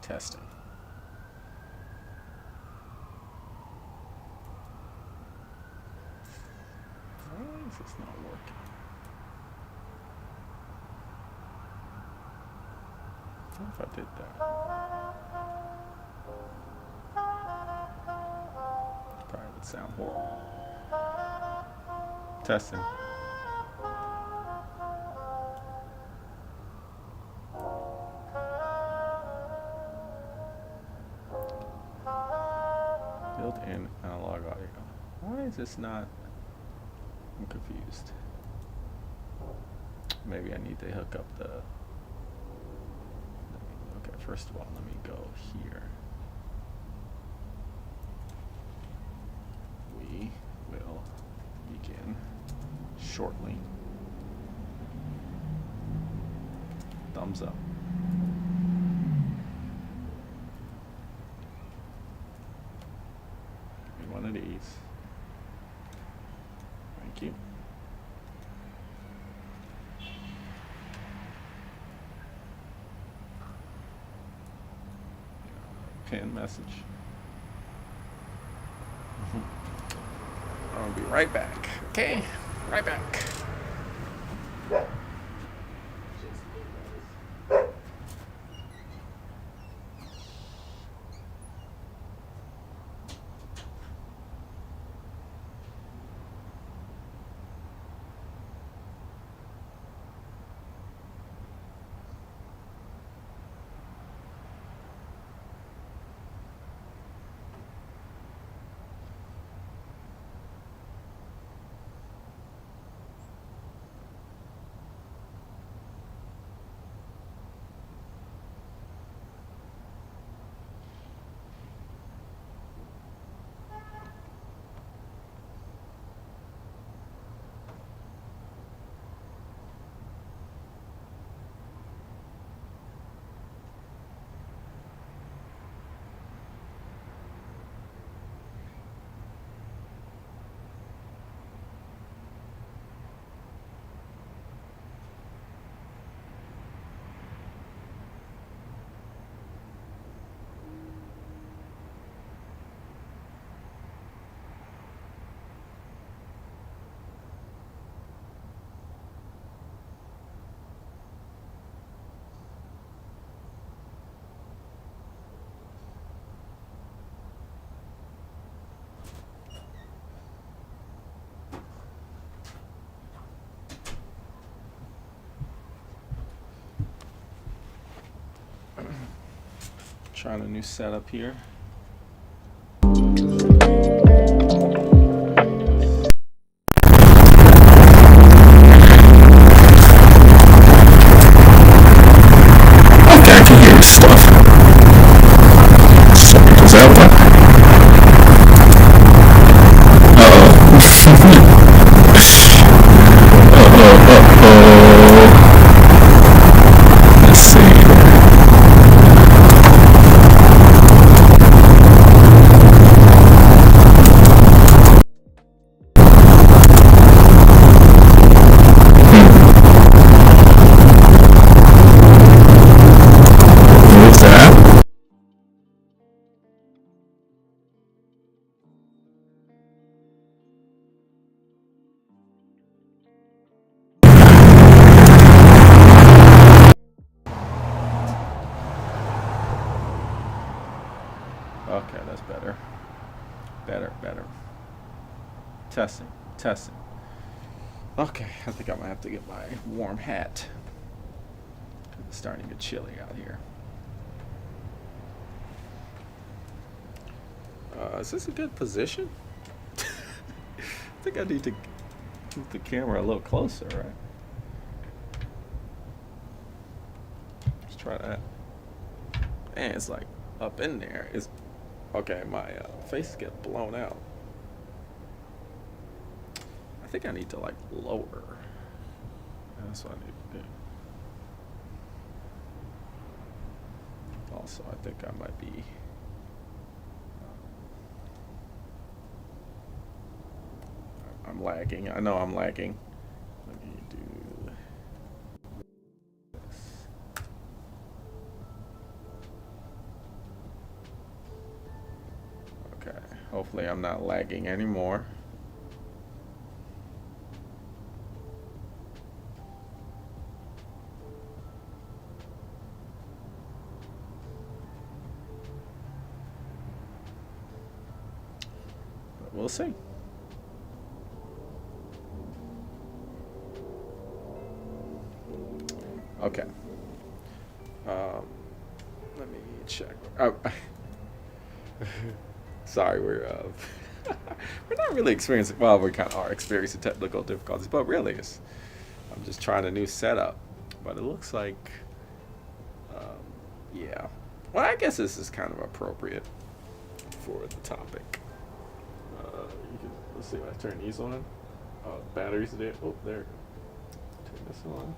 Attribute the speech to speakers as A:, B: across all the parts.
A: Testing. Why is this not working? What if I did that? Probably would sound horrible. Testing. Built-in analog audio. Why is this not? I'm confused. Maybe I need to hook up the. Okay, first of all, let me go here. We will begin shortly. Thumbs up. Give me one of these. Thank you. Pin message. I'll be right back. Okay, right back. Trying a new setup here. Okay, that's better. Better. Testing. Okay, I think I might have to get my warm hat. It's starting to get chilly out here. Is this a good position? I think I need to move the camera a little closer, right? Let's try that. Man, it's like up in there. It's okay. My face gets blown out. I think I need to like lower. That's what I need to do. Also, I think I might be. I'm lagging. I know I'm lagging. Let me do this. Hopefully I'm not lagging anymore. But we'll see. Okay. Um, Let me check. Oh, sorry, we're not really experiencing. Well, we kind of are experiencing technical difficulties, but really, I'm just trying a new setup. But it looks like, um, yeah. Well, I guess this is kind of appropriate for the topic. Let's see if I turn these on. Oh, batteries there. Oh, there. Turn this on.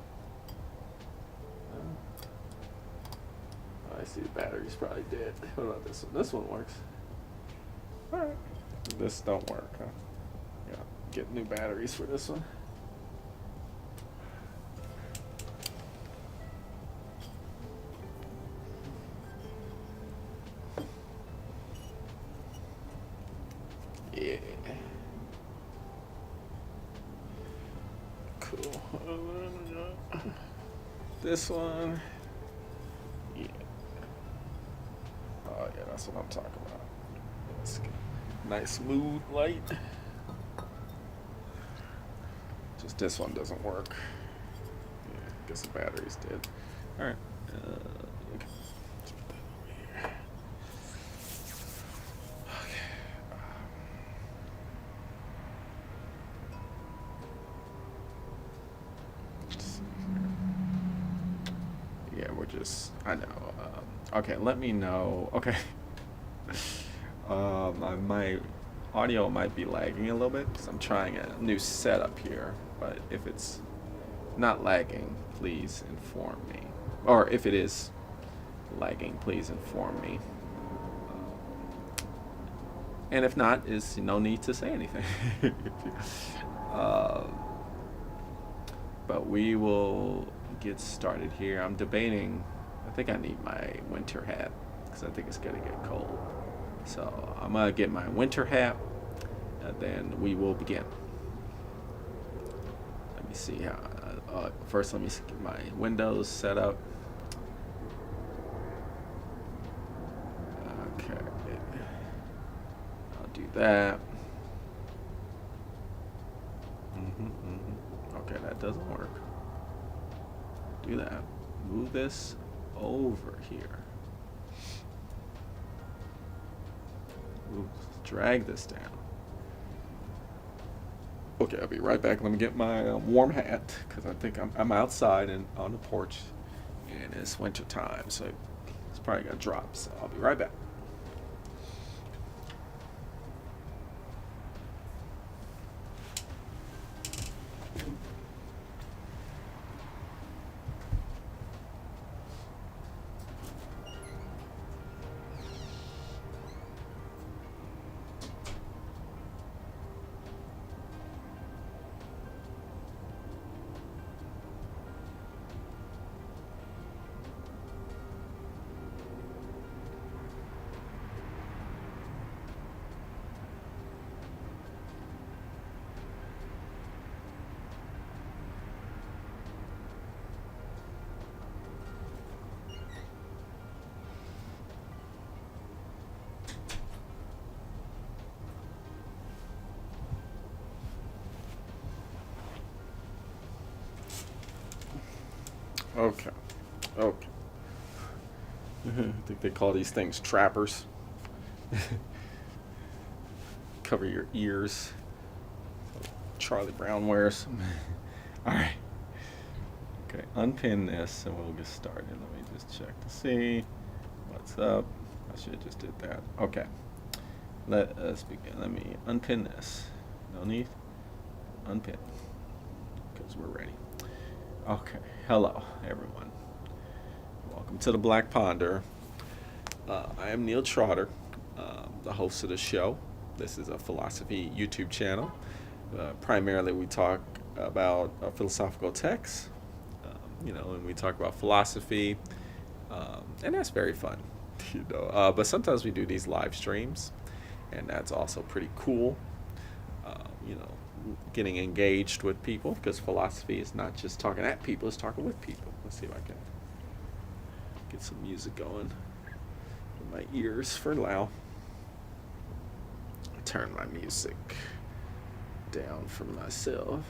A: I see the battery's probably dead. What about this one? This one works. Alright. This don't work, huh? Yeah. Get new batteries for this one. Yeah. Cool. This one. Yeah. Oh yeah, that's what I'm talking about. Let's get nice smooth light. Just this one doesn't work. Yeah, guess the battery's dead. All right. Okay. Let's put that over here. Okay. Let's see here. Yeah, we're just. I know. Okay, let me know. Okay. My audio might be lagging a little bit because I'm trying a new setup here. But if it's not lagging, please inform me. Or if it is lagging, please inform me. And if not, is no need to say anything. uh, but we will get started here. I'm debating. I think I need my winter hat because I think it's gonna get cold. So I'm gonna get my winter hat, and then we will begin. Let me see how. First, let me get my windows set up. Okay, I'll do that. Okay, that doesn't work. Do that. Move this over here. Drag this down. Okay, I'll be right back. Let me get my warm hat because I think I'm outside and on the porch, and it's winter time, so it's probably gonna drop. So I'll be right back. Okay. Okay. I think they call these things trappers. Cover your ears. Charlie Brown wears. All right. Okay, unpin this and we'll get started. Let me just check to see what's up. I should have just did that. Okay. Let us begin. Let me unpin this. No need. Unpin. Because we're ready. Okay. Hello, everyone. Welcome to the Black Ponder. I am Neil Trotter, the host of the show. This is a philosophy YouTube channel. Primarily, we talk about philosophical texts, and we talk about philosophy, and that's very fun, But sometimes we do these live streams, and that's also pretty cool. You know, getting engaged with people, because philosophy is not just talking at people; it's talking with people. Let's see if I can get some music going in my ears for now. Turn my music down for myself.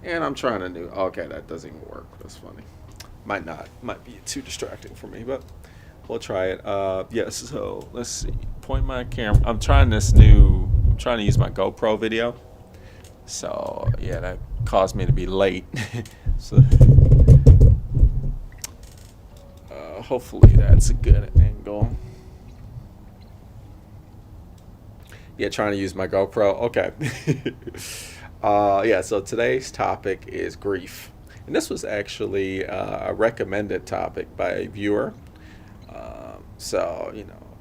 A: And I'm trying to do. Okay, that doesn't even work. That's funny. Might not. Might be too distracting for me, but we'll try it. Yes. So let's see. Point my camera. I'm trying this new. I'm trying to use my GoPro video. So yeah, that caused me to be late. So hopefully that's a good angle. Yeah, trying to use my GoPro. Okay. Yeah, so today's topic is grief. And this was actually a recommended topic by a viewer. So,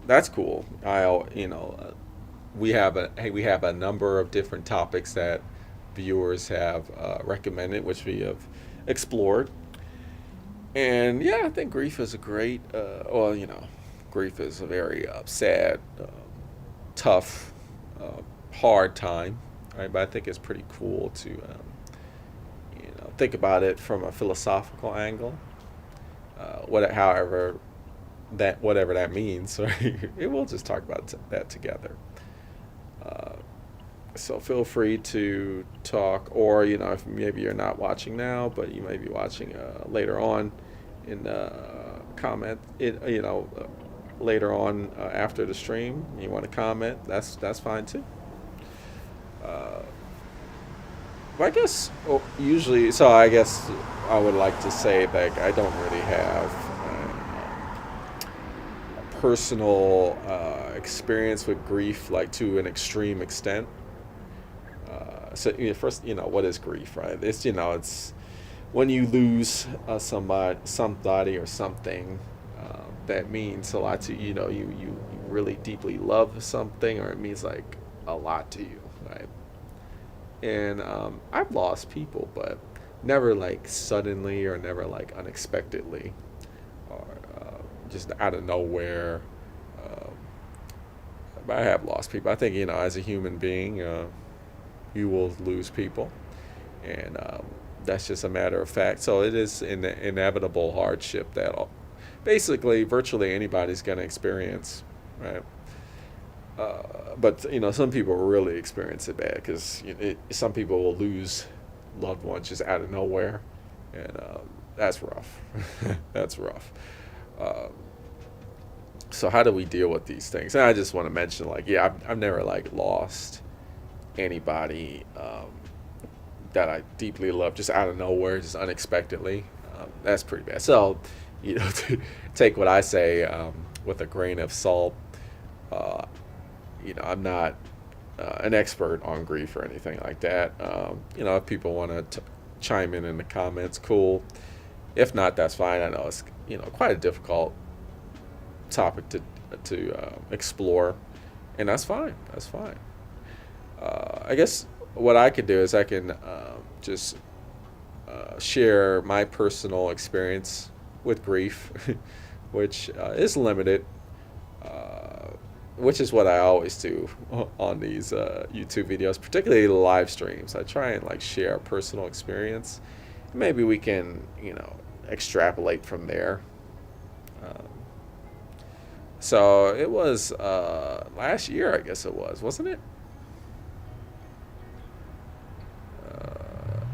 A: that's cool. We have a number of different topics that viewers have recommended, which we have explored. And yeah, I think grief is a great, grief is a very sad, tough, hard time, right? But I think it's pretty cool to, think about it from a philosophical angle. Whatever that means, right? We'll just talk about that together. Uh, so feel free to talk, or if maybe you're not watching now, but you may be watching later on in comment. Later on after the stream, you want to comment. That's fine too. Uh, but I guess usually, so I guess I would like to say that I don't really have a personal experience with grief, like to an extreme extent. So first, what is grief, right? It's when you lose somebody or something that means a lot to you. You really deeply love something, or it means like a lot to you, right? And I've lost people, but never like suddenly, or never like unexpectedly, or just out of nowhere. Uh, but I have lost people. I think as a human being, you will lose people, and that's just a matter of fact. So it is an inevitable hardship that basically virtually anybody's going to experience, right? But some people really experience it bad, because some people will lose loved ones just out of nowhere, and that's rough. That's rough. Uh, so how do we deal with these things? And I just want to mention, like, yeah, I've never like lost anybody that I deeply love just out of nowhere, just unexpectedly. That's pretty bad. So, to take what I say with a grain of salt. Uh, I'm not an expert on grief or anything like that. If people want to chime in the comments, cool. If not, that's fine. I know it's quite a difficult topic to explore, and that's fine. That's fine. I guess what I could do is I can just share my personal experience with grief, which is limited. Which is what I always do on these YouTube videos, particularly the live streams. I try and like share a personal experience. Maybe we can, extrapolate from there. Um, so it was last year, I guess it was, wasn't it?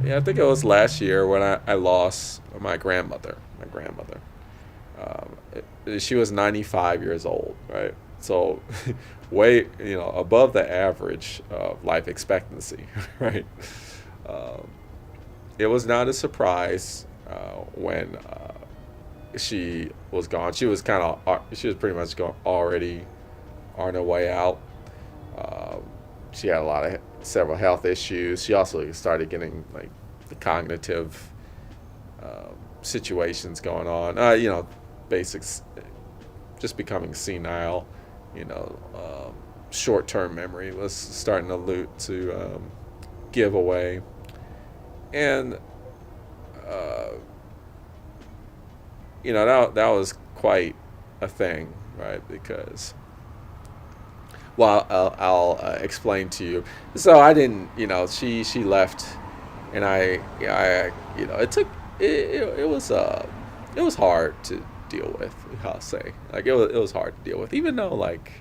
A: Yeah, I think it was last year when I lost my grandmother. My grandmother. She was 95 years old, right? So, way above the average of life expectancy, right? Um, it was not a surprise when she was gone. She was pretty much already on her way out. Um, she had several health issues. She also started getting like the cognitive situations going on. Basics, just becoming senile. Short-term memory was starting to give away, and that was quite a thing, right? Because, well, I'll explain to you. So I didn't, she left, and it took it was hard to deal with. I'll say, like, it was hard to deal with, even though, like,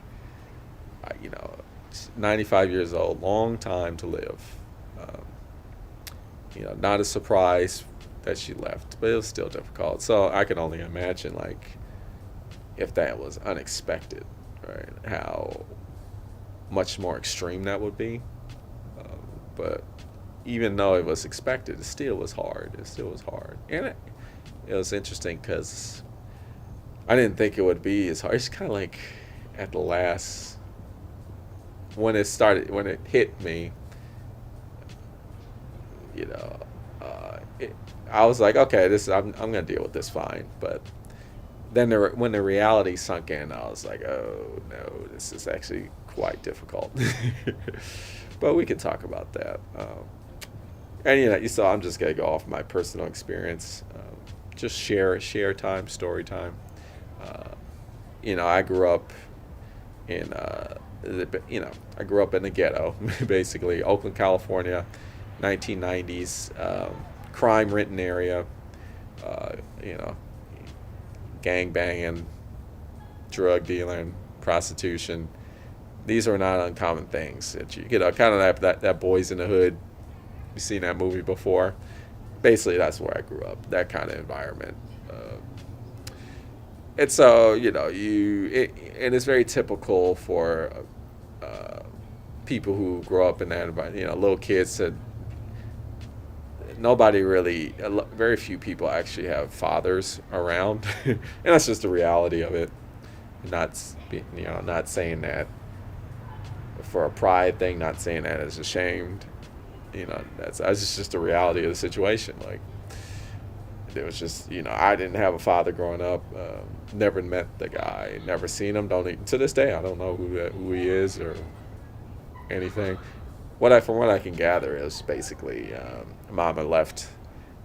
A: 95 years old, long time to live. Um, not a surprise that she left, but it was still difficult. So I can only imagine, like, if that was unexpected, right? How much more extreme that would be. Um, but even though it was expected, it still was hard. It still was hard, and it was interesting because I didn't think it would be as hard. It's kind of like at the last when it hit me, you know, I was like, okay, I'm gonna deal with this fine. But then when the reality sunk in, I was like, oh no, this is actually quite difficult. But we can talk about that. And you saw, I'm just gonna go off my personal experience. Just share time, story time. Uh, I grew up in I grew up in the ghetto, basically Oakland, California, 1990s, crime-ridden area. Uh, you know, gang banging, drug dealing, prostitution. These are not uncommon things that kind of that Boys in the Hood. You've seen that movie before. Basically, that's where I grew up. That kind of environment. And so and it's very typical for uh, people who grow up in that environment. Little kids that nobody really, very few people actually have fathers around, and that's just the reality of it. Not not saying that for a pride thing. Not saying that as ashamed. That's just the reality of the situation. Like, it was just, I didn't have a father growing up. Never met the guy. Never seen him. Don't even, to this day, I don't know who he is or anything. From what I can gather is basically, Mama left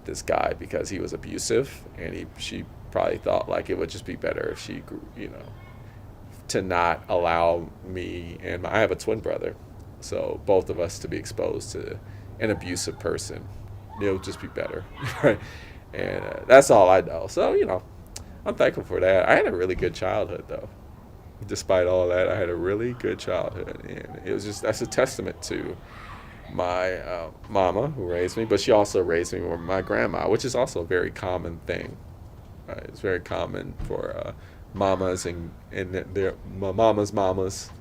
A: this guy because he was abusive, and she probably thought like it would just be better if she grew, to not allow me and I have a twin brother, so both of us to be exposed to an abusive person. It would just be better, right? And that's all I know. So I'm thankful for that. I had a really good childhood, though. Despite all that, I had a really good childhood, and that's a testament to my mama who raised me, but she also raised me with my grandma, which is also a very common thing. Right? It's very common for mamas and their mamas,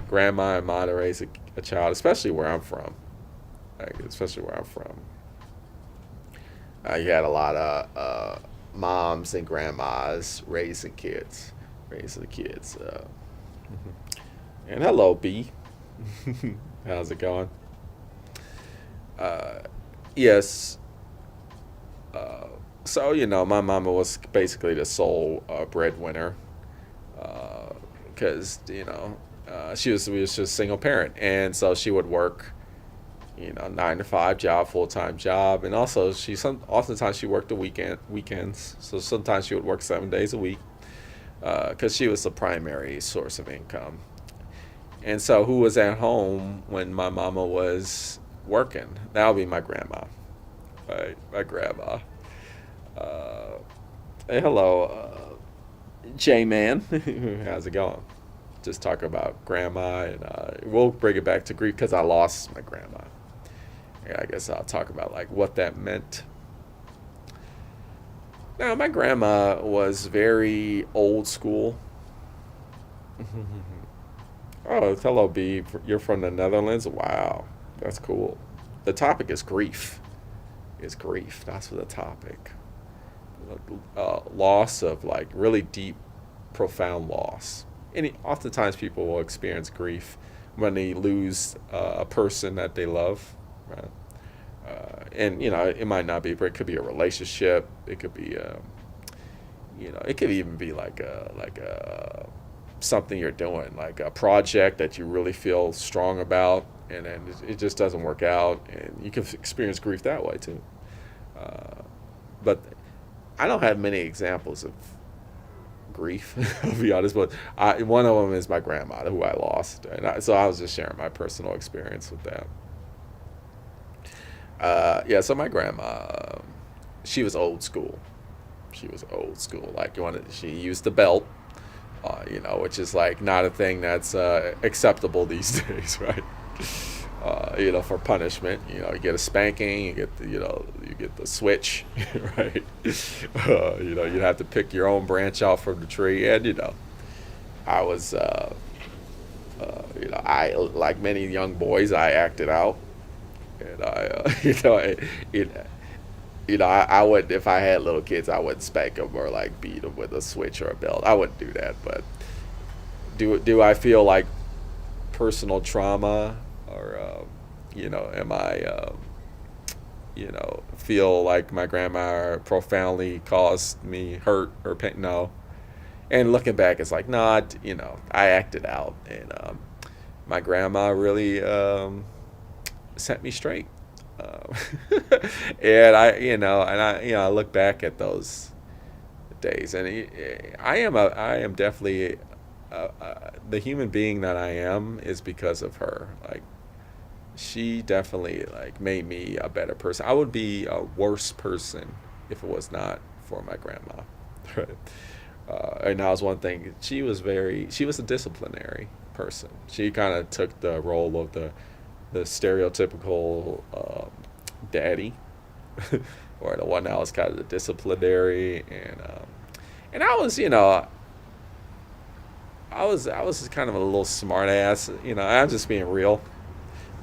A: grandma and ma to raise a child, especially where I'm from. Like, especially where I'm from. You had a lot of moms and grandmas raising the kids. And hello, B. How's it going? Uh, yes. So my mama was basically the sole breadwinner, because we was just single parent, and so she would work 9 to 5 job, full-time job, and also oftentimes she worked the weekends, so sometimes she would work 7 days a week, because she was the primary source of income. And so who was at home when my mama was working? That would be my grandma, right? My grandma. Hey, hello, J-Man. How's it going? Just talk about grandma, and we'll bring it back to grief because I lost my grandma. And I guess I'll talk about like what that meant. Now, my grandma was very old school. Oh, hello, B. You're from the Netherlands? Wow, that's cool. The topic is grief. Is grief. That's the topic. Loss of like really deep, profound loss. And oftentimes people will experience grief when they lose a person that they love, right? And it might not be, but it could be a relationship. It could be, it could even be like a something you're doing, like a project that you really feel strong about, and then it just doesn't work out, and you can experience grief that way too. But I don't have many examples of grief. I'll be honest, but one of them is my grandma who I lost, and so I was just sharing my personal experience with that. Yeah, so my grandma, she was old school. She was old school. Like she used the belt, which is like not a thing that's acceptable these days, right? For punishment, you get a spanking, you get the switch, right? You'd have to pick your own branch out from the tree, and I was, I like many young boys, I acted out, and I would, if I had little kids, I wouldn't spank them or like beat them with a switch or a belt. I wouldn't do that, but do I feel like personal trauma, or am I feel like my grandma profoundly caused me hurt or pain? No. And looking back, it's like, no, I acted out, and my grandma really set me straight. Um, and I look back at those days, and I am definitely the human being that I am is because of her. Like, she definitely like made me a better person. I would be a worse person if it was not for my grandma. Right. And that was one thing. She was a disciplinary person. She kind of took the role of the stereotypical daddy, or the one that was kind of the disciplinary, and I was kind of a little smart ass. I'm just being real.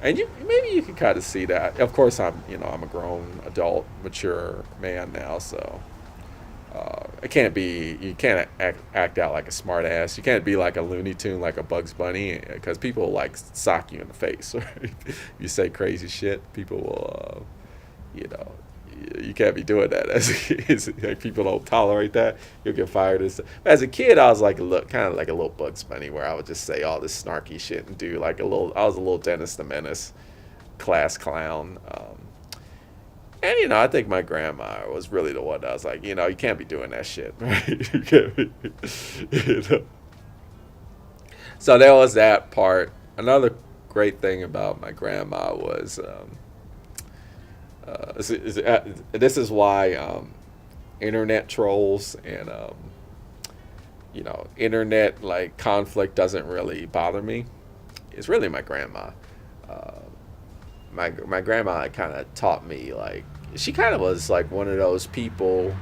A: And maybe you can kind of see that. Of course, I'm a grown adult, mature man now, so you can't act out like a smart ass. You can't be like a Looney Tune, like a Bugs Bunny, because people will like sock you in the face. Right? You say crazy shit, people will, you can't be doing that. Like, people don't tolerate that. You'll get fired. As a kid, I was like kind of like a little Bugs Bunny, where I would just say all this snarky shit and do like I was a little Dennis the Menace, class clown. And I think my grandma was really the one that was like, you can't be doing that shit, right? You can't be, you know. So there was that part. Another great thing about my grandma was, this is why internet trolls and internet like conflict doesn't really bother me. It's really my grandma. Uh, my grandma kind of taught me, like, she kind of was like one of those people.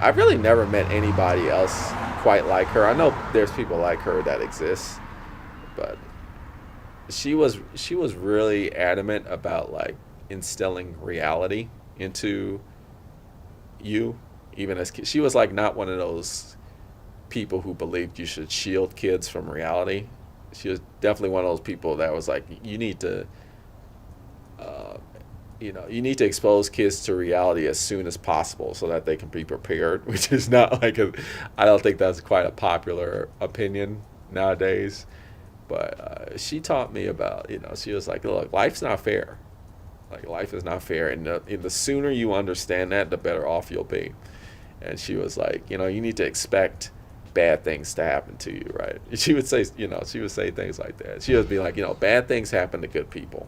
A: I've really never met anybody else quite like her. I know there's people like her that exist, but she was really adamant about like instilling reality into you, even as kids. She was like not one of those people who believed you should shield kids from reality. She was definitely one of those people that was like, you need to expose kids to reality as soon as possible so that they can be prepared, which is not like I don't think that's quite a popular opinion nowadays. But she taught me about, she was like, look, life's not fair. Like, life is not fair. And the sooner you understand that, the better off you'll be. And she was like, you need to expect bad things to happen to you, right? She would say things like that. She would be like, bad things happen to good people.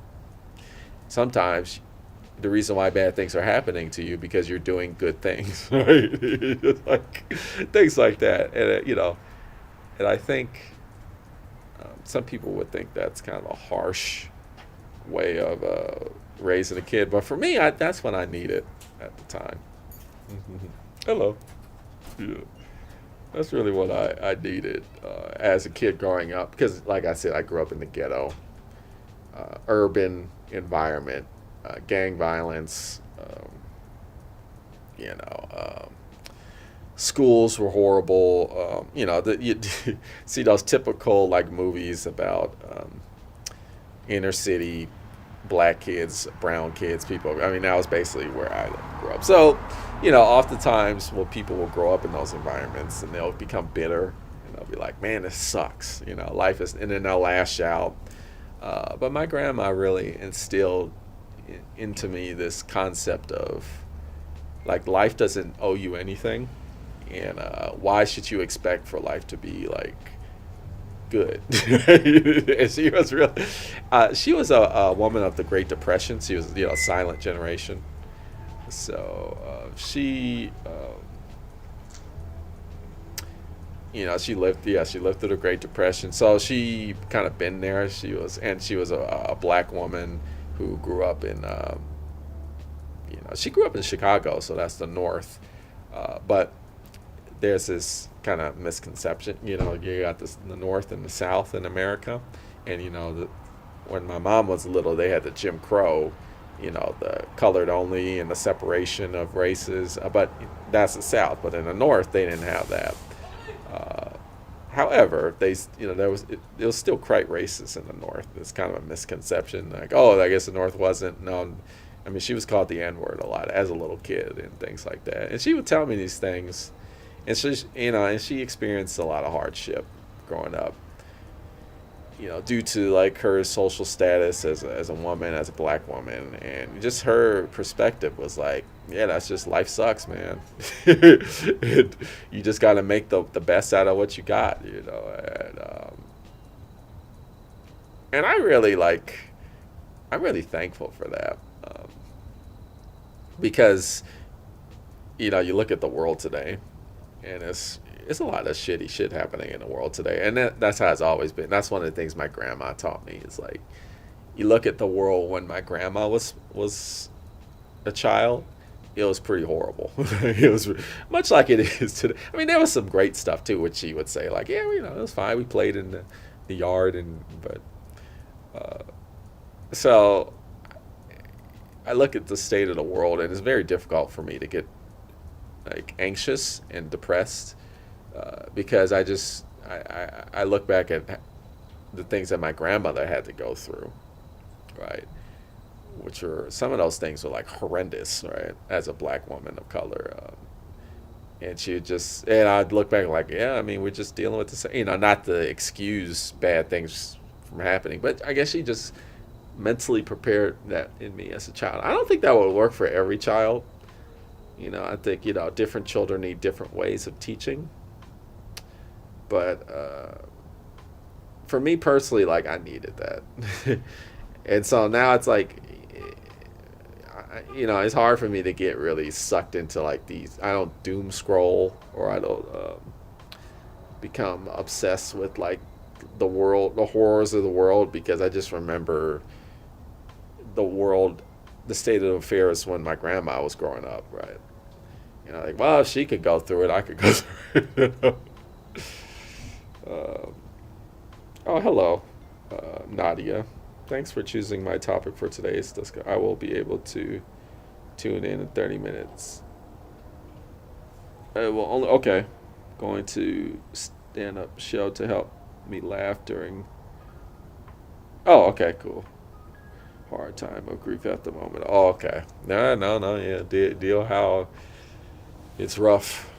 A: Sometimes the reason why bad things are happening to you because you're doing good things, right? Like things like that, and I think some people would think that's kind of a harsh way of raising a kid, but for me, that's what I needed at the time. Hello. Yeah. That's really what I needed as a kid growing up, because, like I said, I grew up in the ghetto, urban environment, gang violence, schools were horrible. You see those typical like movies about inner city black kids, brown kids, people. I mean, that was basically where I grew up. So, oftentimes, people will grow up in those environments and they'll become bitter and they'll be like, man, this sucks. Life is, and then they'll lash out. But my grandma really instilled into me this concept of, like, life doesn't owe you anything. and why should you expect for life to be like good? And she was a woman of the Great Depression. She was, silent generation. So she lived, she lived through the Great Depression. So she kind of been there. She was a black woman who grew up in, she grew up in Chicago, so that's the North. But there's this kind of misconception, you got the North and the South in America. And, when my mom was little, they had the Jim Crow, the colored only and the separation of races. But that's the South. But in the North, they didn't have that. However, there was still quite racist in the North. It's kind of a misconception, like, oh, I guess the North wasn't. No, I mean, she was called the N-word a lot as a little kid and things like that. And she would tell me these things, and she experienced a lot of hardship growing up, due to like her social status as a woman, as a black woman, and just her perspective was like, yeah, that's just life sucks, man. You just got to make the best out of what you got, and I'm really thankful for that, because you look at the world today, and it's a lot of shitty shit happening in the world today, and that's how it's always been. That's one of the things my grandma taught me. Is like, you look at the world when my grandma was a child, it was pretty horrible. It was much like it is today. I mean, there was some great stuff too, which she would say like, yeah, it was fine. We played in the yard, but so I look at the state of the world, and it's very difficult for me to get like anxious and depressed, because I look back at the things that my grandmother had to go through, right? Which were, some of those things were like horrendous, right? As a black woman of color, and I'd look back like, yeah, I mean, we're just dealing with the same, not to excuse bad things from happening, but I guess she just mentally prepared that in me as a child. I don't think that would work for every child. I think, different children need different ways of teaching. But for me personally, like, I needed that. And so now it's like, it's hard for me to get really sucked into like these. I don't doom scroll, or I don't become obsessed with like the horrors of the world, because I just remember the state of affairs when my grandma was growing up, right? Like, well, if she could go through it, I could go through it. Oh, hello, Nadia. Thanks for choosing my topic for today's discussion. I will be able to tune in 30 minutes. Okay. Going to stand up show to help me laugh during. Oh, okay, cool. Hard time of grief at the moment. Oh, okay. No, yeah. Deal how it's rough.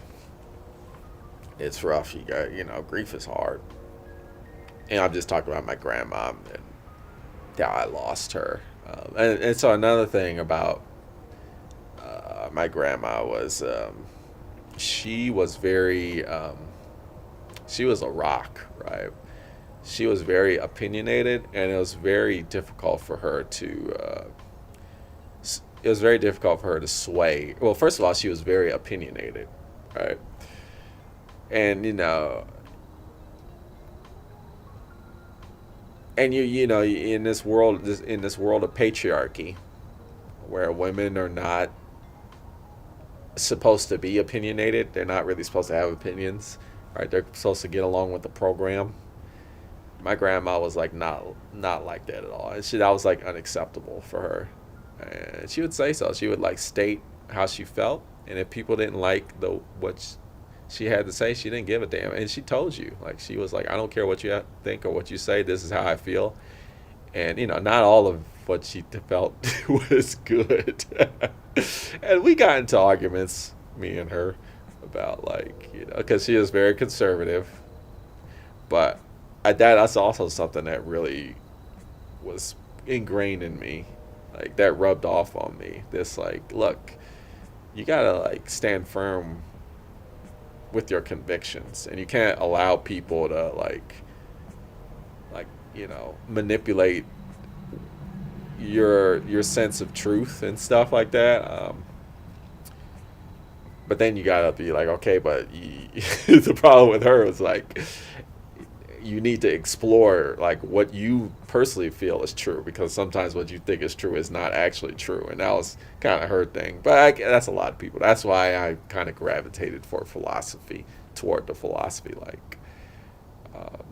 A: It's rough. You got, grief is hard. And I'm just talking about my grandma and how I lost her. And so another thing about my grandma was, she was very, she was a rock, right? She was very opinionated, and it was very difficult for her to, sway. Well, first of all, she was very opinionated, right? And, and in this world of patriarchy, where women are not supposed to be opinionated, they're not really supposed to have opinions, right? They're supposed to get along with the program. My grandma was like not like that at all, and that was like unacceptable for her. And she would say so. She would like state how she felt, and if people didn't like what she had to say, she didn't give a damn. And she told you, like, she was like, I don't care what you think or what you say, this is how I feel. And not all of what she felt was good. And we got into arguments, me and her, about like, because she was very conservative. But that's also something that really was ingrained in me, like that rubbed off on me. This like, look, you gotta like stand firm with your convictions, and you can't allow people to like manipulate your sense of truth and stuff like that. But then you gotta be like, okay, but the problem with her is like you need to explore like what you personally feel is true, because sometimes what you think is true is not actually true, and that was kind of her thing. But that's a lot of people. That's why I kind of gravitated for philosophy, toward the philosophy, like um,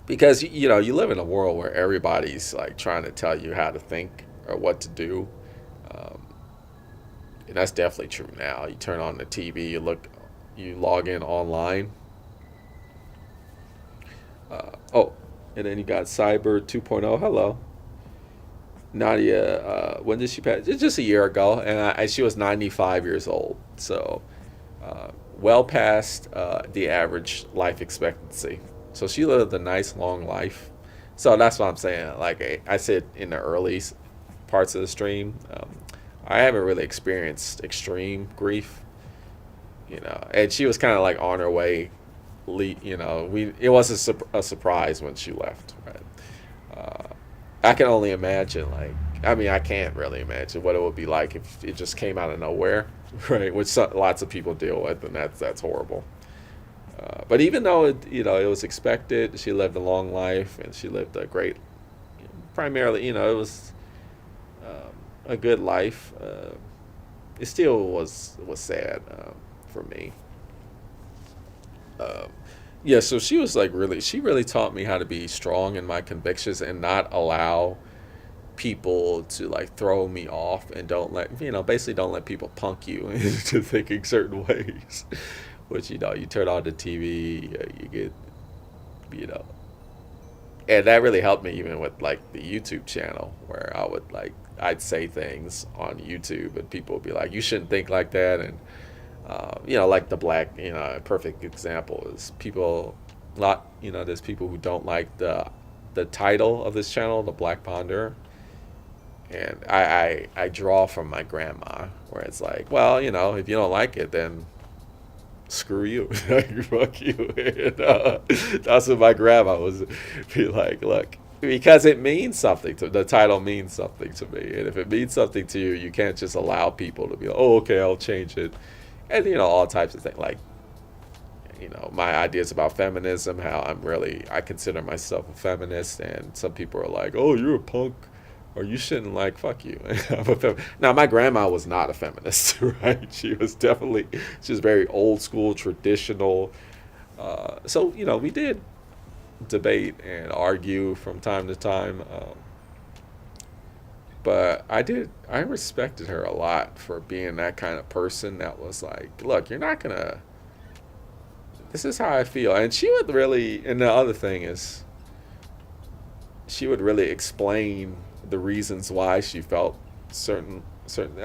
A: because you live in a world where everybody's like trying to tell you how to think or what to do. Um, and that's definitely true now. You turn on the TV, you log in online. Oh, and then you got Cyber 2.0. Hello, Nadia. When did she pass? It's just a year ago, and she was 95 years old. So, well past the average life expectancy. So she lived a nice long life. So that's what I'm saying. Like I said in the early parts of the stream, I haven't really experienced extreme grief, and she was kind of like on her way. We it was a surprise when she left. Right? I can only imagine, like, I mean, I can't really imagine what it would be like if it just came out of nowhere, right? Which lots of people deal with, and that's horrible. But even though it was expected, she lived a long life, and she lived a great, primarily, it was a good life. It still was sad for me. Um, yeah, so she was like she really taught me how to be strong in my convictions and not allow people to like throw me off, and basically don't let people punk you into thinking certain ways. Which you turn on the TV, you get you know, and that really helped me even with like the YouTube channel, where I'd say things on YouTube and people would be like, you shouldn't think like that. And like the black, a perfect example is there's people who don't like the title of this channel, the Black Ponder. And I draw from my grandma, where it's like, well, if you don't like it, then screw you. Like, fuck you. And, that's what my grandma was be like, look, because it means something the title means something to me. And if it means something to you, you can't just allow people to be like, oh, okay, I'll change it. And, all types of things, like, my ideas about feminism, how I consider myself a feminist, and some people are like, oh, you're a punk, or you shouldn't, like, fuck you. Now, my grandma was not a feminist, right? She was very old school, traditional. So, we did debate and argue from time to time. But I respected her a lot for being that kind of person that was like, look, you're not gonna, this is how I feel. And she would really, and the other thing is, she would really explain the reasons why she felt I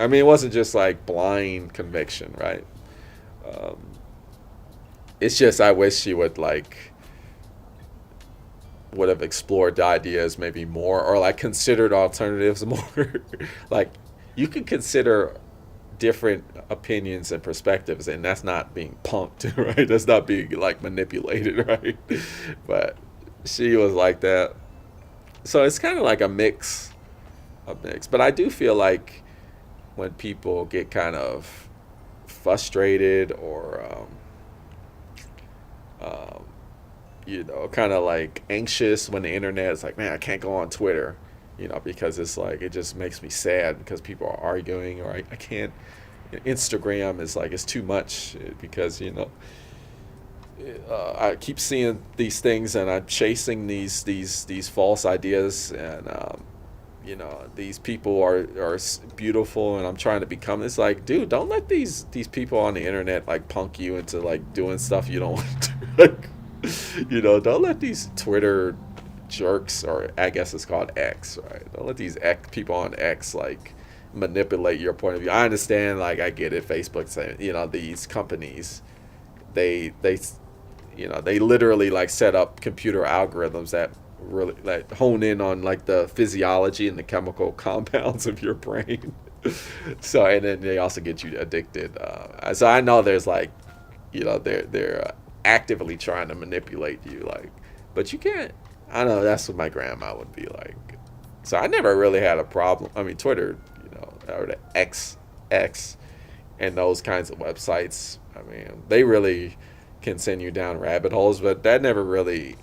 A: mean, it wasn't just like blind conviction, right? Um, it's just, I wish she would have explored the ideas maybe more, or like considered alternatives more. Like, you can consider different opinions and perspectives, and that's not being punked, right? That's not being like manipulated, right? But she was like that. So it's kind of like a mix. But I do feel like when people get kind of frustrated, or um, kind of like anxious when the internet is like, man, I can't go on Twitter, because it's like, it just makes me sad because people are arguing, or I can't. Instagram is like, it's too much, because, I keep seeing these things, and I'm chasing these false ideas, and these people are beautiful, and I'm trying to become. It's like, dude, don't let these people on the internet like punk you into like doing stuff you don't want to do. Like, don't let these Twitter jerks, or I guess it's called X, right? Don't let these people on X like manipulate your point of view. I understand, like, I get it. Facebook saying, these companies, they literally like set up computer algorithms that really like hone in on like the physiology and the chemical compounds of your brain. So, and then they also get you addicted. So I know there's like,
B: they're actively trying to manipulate you, like, but you can't. I don't know, that's what my grandma would be like. So I never really had a problem. I mean, Twitter, or the X and those kinds of websites, I mean, they really can send you down rabbit holes, but that never really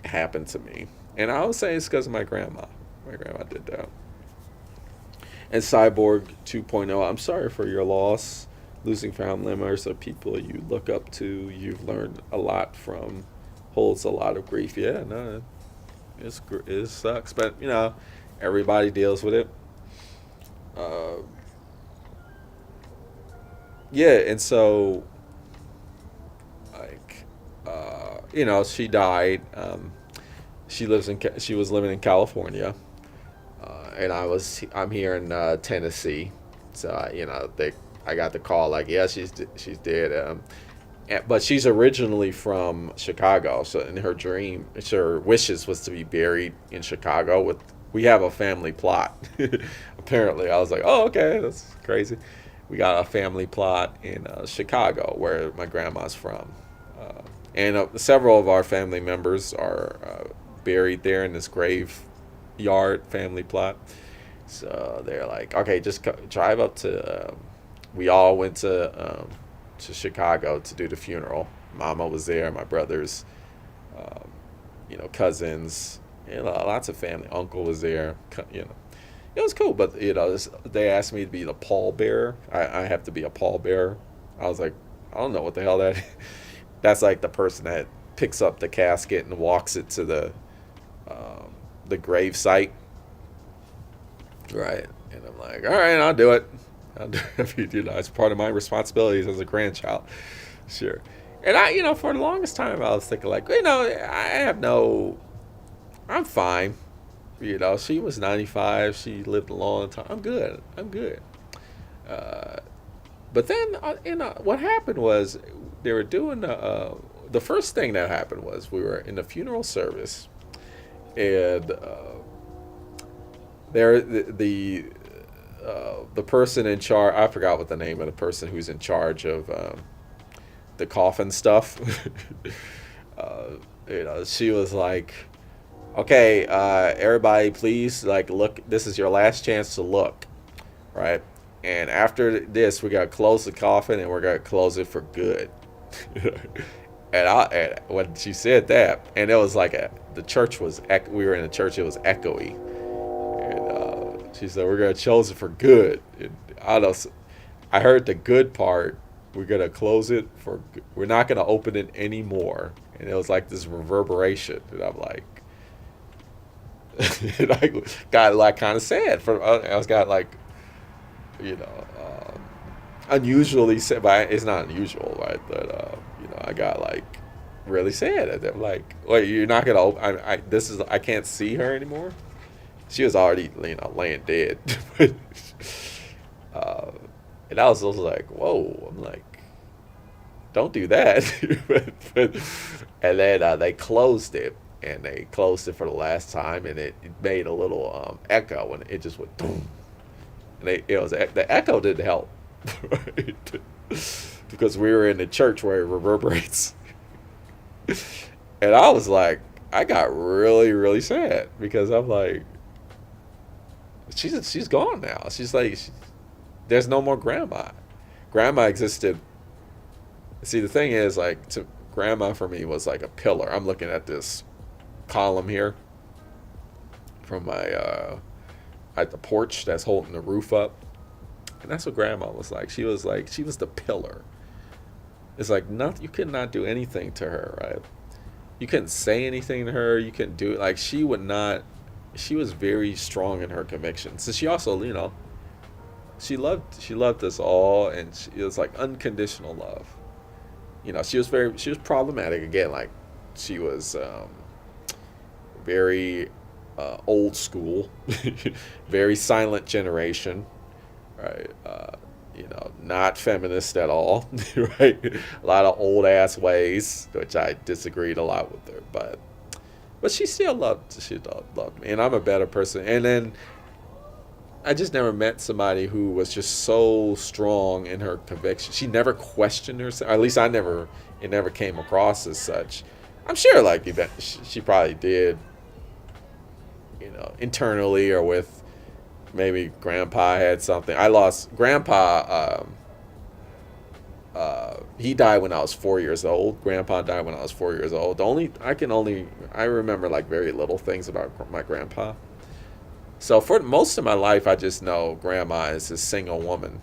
B: happened to me. And I would say it's because of my grandma. My grandma did that. And Cyborg 2.0, I'm sorry for your loss. Losing family members or people you look up to, you've learned a lot from, holds a lot of grief. Yeah, no, it sucks, but everybody deals with it. Uh, yeah, and so like, she died. She was living in California, and I'm here in Tennessee. So I got the call like, yeah, she's dead. But she's originally from Chicago, so in her wishes was to be buried in Chicago. We have a family plot. Apparently, I was like, oh, okay, that's crazy. We got a family plot in Chicago, where my grandma's from, and several of our family members are buried there in this graveyard family plot. So they're like, okay, just drive up to. We all went to Chicago to do the funeral. Mama was there, my brothers, um, cousins, lots of family. Uncle was there. It was cool, but they asked me to be the pallbearer. I have to be a pallbearer. I was like, I don't know what the hell that. That's like the person that picks up the casket and walks it to the grave site, right? And I'm like, all right, I'll do it. It's part of my responsibilities as a grandchild. Sure. And for the longest time, I was thinking like, I have no, I'm fine. She was 95. She lived a long time. I'm good. I'm good. Uh, but then, what happened was they were doing the first thing that happened was we were in the funeral service, and there the person in charge, I forgot what the name of the person who's in charge of the coffin stuff. uh, she was like, okay, everybody, please, like, look. This is your last chance to look, right? And after this, we gotta close the coffin, and we're gonna close it for good. And when she said that, and it was like the church was, we were in a church, it was echoey. And she said, we're gonna close it for good. And I heard the good part. We're gonna close it for. We're not gonna open it anymore. And it was like this reverberation, and I'm like, and I got like kind of sad. I was got like, you know, unusually sad, but it's not unusual, right? But I got like really sad at them. Like, wait, you're not gonna open? I can't see her anymore. She was already laying dead. But, uh, and I was also like, whoa. I'm like, don't do that. but, and then they closed it, and they closed it for the last time, and it made a little echo, and it just went boom. And the echo didn't help, right? Because we were in the church where it reverberates. And I was like, I got really, really sad because I'm like, she's gone now. She's like, there's no more grandma. Grandma existed. See, the thing is, like, grandma for me was like a pillar. I'm looking at this column here from my at the porch that's holding the roof up, and that's what grandma was like. She was the pillar. It's like nothing. You could not do anything to her, right? You couldn't say anything to her. You couldn't do it. Like, she would not. She was very strong in her convictions. So she also, she loved us all, and it was like unconditional love. She was problematic again. Like, she was very old school, very silent generation, right? Not feminist at all, right? A lot of old ass ways, which I disagreed a lot with her, but she still loved me, and I'm a better person. And then I just never met somebody who was just so strong in her conviction. She never questioned herself. At least I never. It never came across as such. I'm sure, like she probably did, internally or with maybe Grandpa had something. I lost Grandpa. He died when I was 4 years old. Grandpa died when I was 4 years old. I remember like very little things about my grandpa. So for most of my life, I just know Grandma is this single woman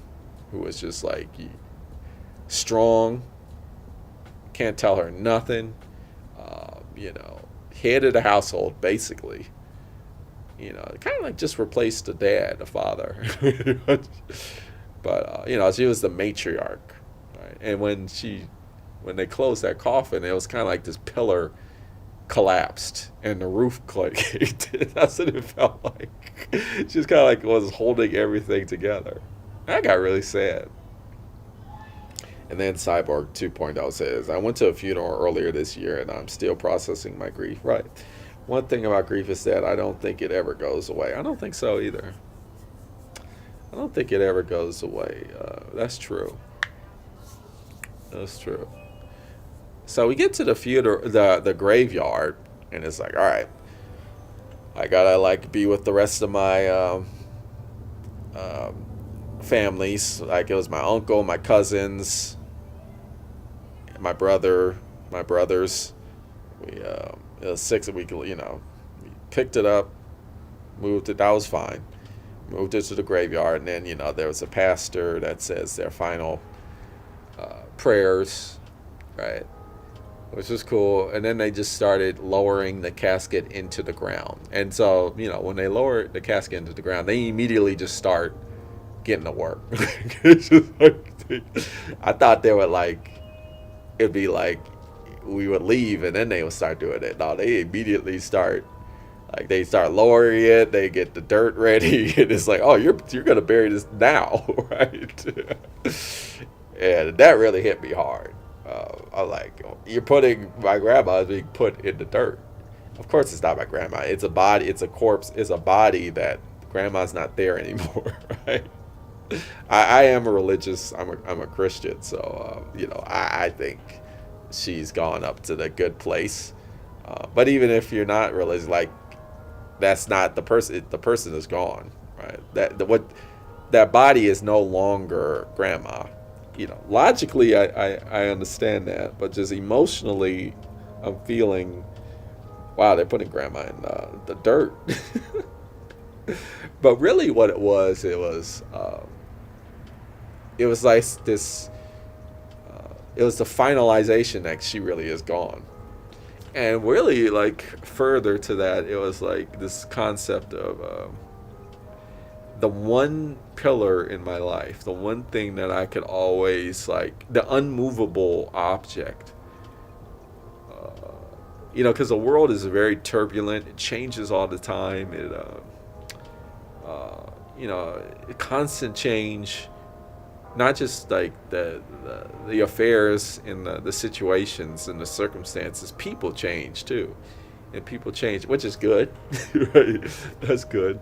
B: who was just like strong. Can't tell her nothing. Head of the household basically. Kind of like just replaced the dad, the father. But she was the matriarch, right? And when they closed that coffin, it was kind of like this pillar collapsed and the roof caved in. That's what it felt like. She was kind of like was holding everything together. I got really sad. And then Cyborg 2.0 says, I went to a funeral earlier this year and I'm still processing my grief. Right. One thing about grief is that I don't think it ever goes away. I don't think so either. I don't think it ever goes away. That's true. That's true. So we get to the funeral, the graveyard, and it's like, all right, I gotta like be with the rest of my families. Like it was my uncle, my cousins, my brother, my brothers. It was 6 weeks. We picked it up, moved it. That was fine. Moved it to the graveyard, and then there was a pastor that says their final prayers, right? Which was cool. And then they just started lowering the casket into the ground. And so, when they lower the casket into the ground, they immediately just start getting to work. It's just like, I thought they would it'd be like we would leave and then they would start doing it. No, they immediately start. Like they start lowering it, they get the dirt ready, and it's like, oh, you're gonna bury this now, right? And that really hit me hard. I'm like, you're putting my grandma being put in the dirt. Of course, it's not my grandma. It's a body. It's a corpse. It's a body that grandma's not there anymore, right? I am a religious. I'm a Christian, so I think she's gone up to the good place. But even if you're not religious, like that's not the person. The person is gone, right? That body is no longer grandma. Logically, I understand that, but just emotionally, I'm feeling, wow, they're putting grandma in the dirt. But really, what it was like this. It was the finalization that she really is gone. And really, like, further to that, it was like this concept of the one pillar in my life, the one thing that I could always, like, the unmovable object. Because the world is very turbulent. It changes all the time. Constant change. Not just like the affairs and the situations and the circumstances. People change too, and people change, which is good, right? That's good.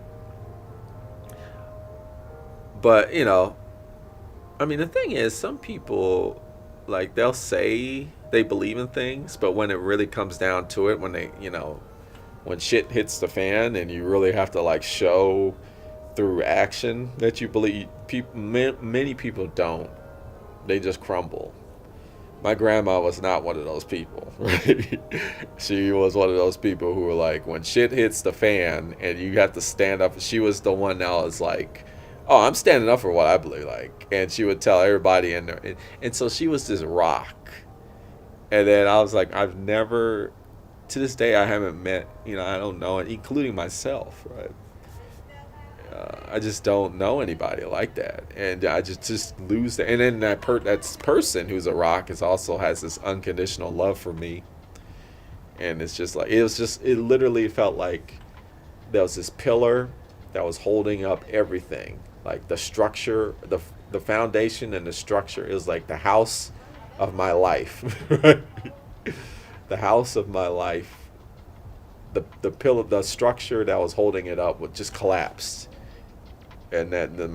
B: But the thing is, some people like they'll say they believe in things, but when it really comes down to it, when when shit hits the fan, and you really have to like show through action that you believe. Many people don't. They just crumble. My grandma was not one of those people, right? She was one of those people who were like, when shit hits the fan and you have to stand up. She was the one that was like, oh, I'm standing up for what I believe, like. And she would tell everybody in there. And so she was this rock. And then I was like, I've never, to this day, I haven't met, I don't know, including myself, right? I just don't know anybody like that, and I just lose that. And then that person who's a rock also has this unconditional love for me, and it's just like it literally felt like there was this pillar that was holding up everything, like the structure, the foundation, and the structure. It was like the house of my life, right? The house of my life. The pillar, the structure that was holding it up, would just collapsed. and then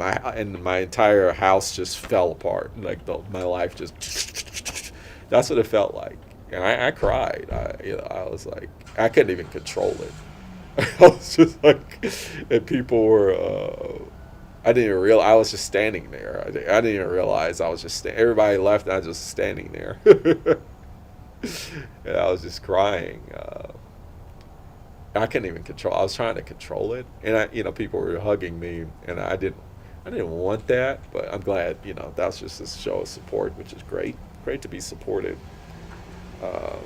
B: my entire house just fell apart. Like my life just that's what it felt like. And I cried. I was like, I couldn't even control it. I was just like, and people were. I didn't even realize I was just standing there. I didn't even realize I was just. Everybody left, and I was just standing there, and I was just crying. I couldn't even control. I was trying to control it, and people were hugging me, and I didn't. I didn't want that, but I'm glad. That's just a show of support, which is great. Great to be supported. Um,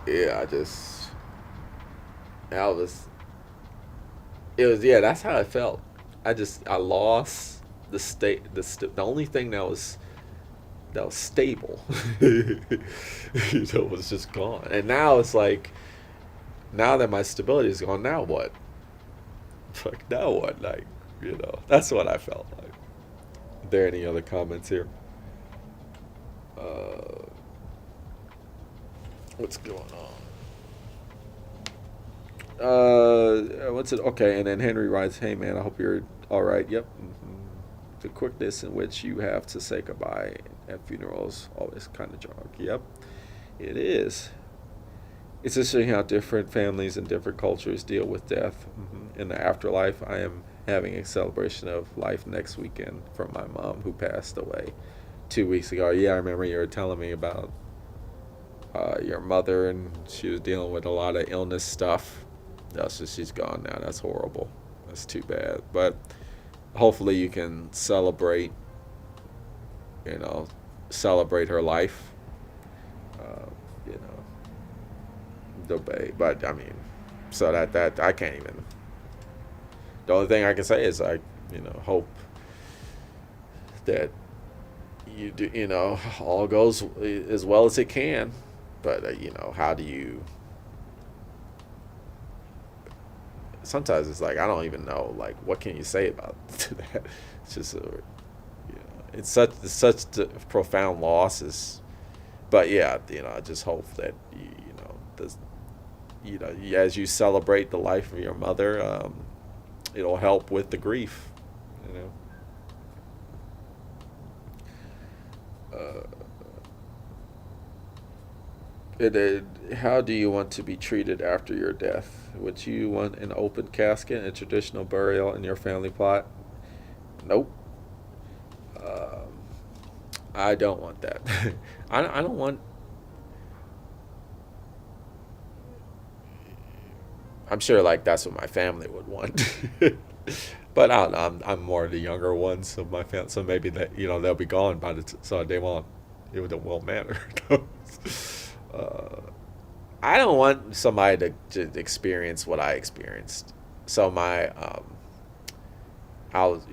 B: yeah, I was, it was, yeah, that's how I felt. I lost the only thing that was stable, was just gone. And now it's like, now that my stability is gone, now what? Like, now what? Like, that's what I felt like. Are there any other comments here? Uh, what's going on? What's it? Okay, and then Henry writes, "Hey man, I hope you're all right." Yep. The quickness in which you have to say goodbye at funerals always kind of jarring. Yep, it is. It's interesting how different families and different cultures deal with death. In the afterlife. I am having a celebration of life next weekend from my mom who passed away 2 weeks ago. Yeah, I remember you were telling me about your mother, and she was dealing with a lot of illness stuff. That's just, she's gone now. That's horrible. That's too bad. But hopefully you can you know, celebrate her life. Uh, you know, but I mean, so that I can't even. The only thing I can say is I, hope that you do, all goes as well as it can. But how do you? Sometimes it's like I don't even know, like, what can you say about that? It's just it's such a profound losses. But yeah, I just hope that as you celebrate the life of your mother, it'll help with the grief. You know. How do you want to be treated after your death? Would you want an open casket and traditional burial in your family plot? Nope. Um, I don't want that. I don't want. I'm sure like that's what my family would want. But I don't know, I'm more of the younger ones of my family, so maybe that they'll be gone by so they won't. It won't matter. uh, I don't want somebody to experience what I experienced. So I was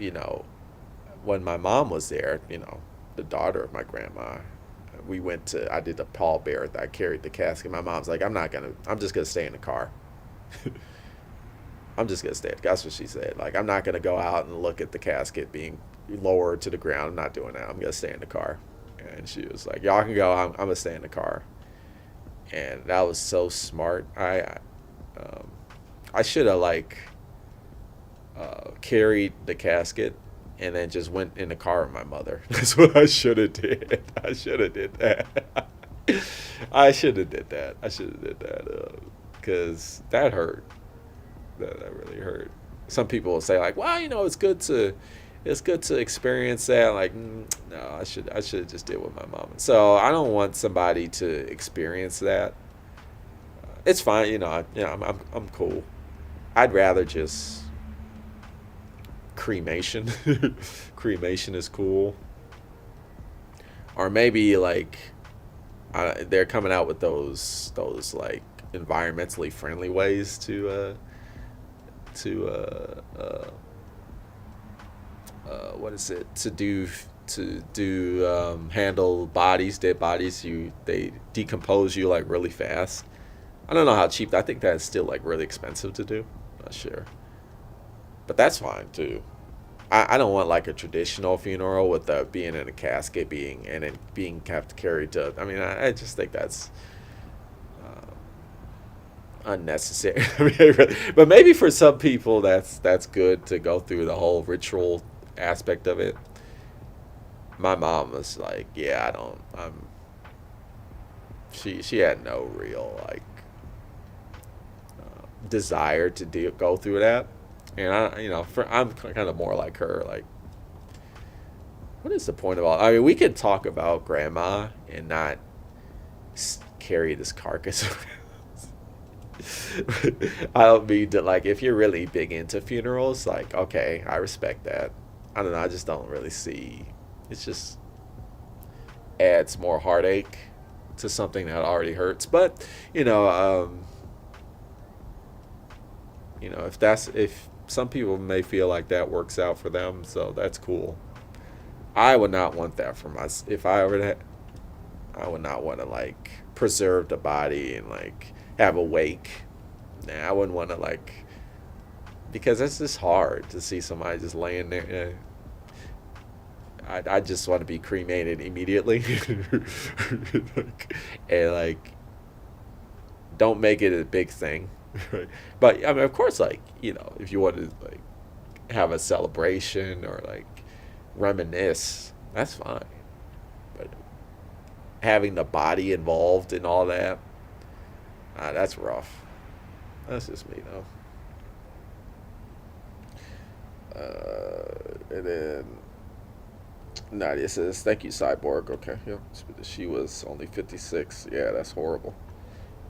B: when my mom was there, the daughter of my grandma, I did the pallbearer. I carried the casket. My mom's like, I'm just gonna stay in the car. I'm just gonna stay. That's what she said. Like, I'm not gonna go out and look at the casket being lowered to the ground. I'm not doing that. I'm gonna stay in the car. And she was like, "Y'all can go. I'm gonna stay in the car." And that was so smart. I should have carried the casket and then just went in the car with my mother. That's what I should have did. I should have did that. I should have did that. Because that hurt. That really hurt. Some people will say like, "Well, it's good to experience that." Like, no, I should have just did with my mom. So I don't want somebody to experience that. It's fine, I'm cool. I'd rather just cremation. Cremation is cool. Or maybe like they're coming out with those like environmentally friendly ways what is it to handle dead bodies. They decompose you like really fast. I don't know how cheap. I think that's still like really expensive to do. Not sure, but that's fine too. I don't want like a traditional funeral with being in a casket, and then being kept carried to. I mean, I just think that's. unnecessary. I mean, really, but maybe for some people that's good to go through the whole ritual aspect of it. My mom was like, yeah, I don't. She had no real like desire to go through that, and I'm kind of more like her. Like, what is the point of all? I mean, we could talk about grandma and not carry this carcass. I don't mean to, like, if you're really big into funerals, like, okay, I respect that. I don't know. I just don't really see. It's just adds more heartache to something that already hurts. But you know, if some people may feel like that works out for them, so that's cool. I would not want that for my if I ever had, I would not want to like preserve the body and like have a wake. Nah, I wouldn't want to like because it's just hard to see somebody just laying there. I just want to be cremated immediately, and like don't make it a big thing. Right? But I mean, of course, like if you want to like have a celebration or like reminisce, that's fine. But having the body involved in all that, that's rough. That's just me though. And then Nadia says, "Thank you, Cyborg." Okay, yeah. She was only 56. Yeah, that's horrible.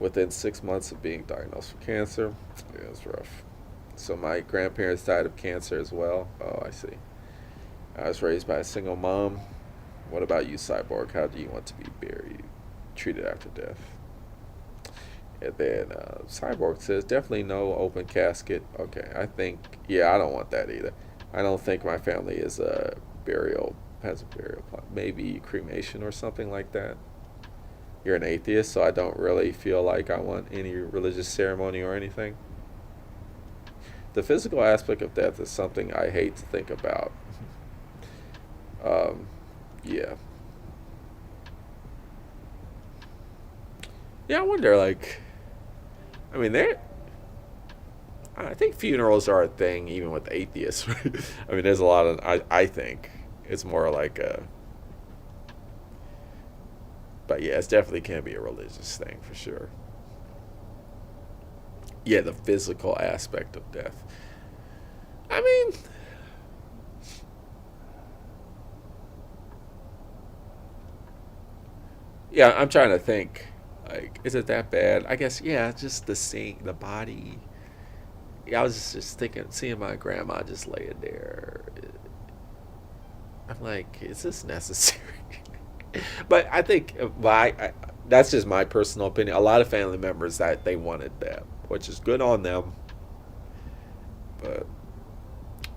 B: Within 6 months of being diagnosed with cancer, yeah, it was rough. So my grandparents died of cancer as well. Oh, I see. I was raised by a single mom. What about you, Cyborg? How do you want to be buried, treated after death? And then Cyborg says, definitely no open casket. Okay, yeah, I don't want that either. I don't think my family is has a burial plot. Maybe cremation or something like that. You're an atheist, so I don't really feel like I want any religious ceremony or anything. The physical aspect of death is something I hate to think about. Yeah. Yeah, I wonder, like, I mean, I think funerals are a thing even with atheists, right? I mean, there's a lot of, I think it's more like but yeah, it definitely can be a religious thing for sure. Yeah, the physical aspect of death. I mean, yeah, I'm trying to think. Like, is it that bad? I guess, yeah, just the body. Yeah, I was just thinking, seeing my grandma just laying there. I'm like, is this necessary? But I think, that's just my personal opinion. A lot of family members that they wanted that, which is good on them. But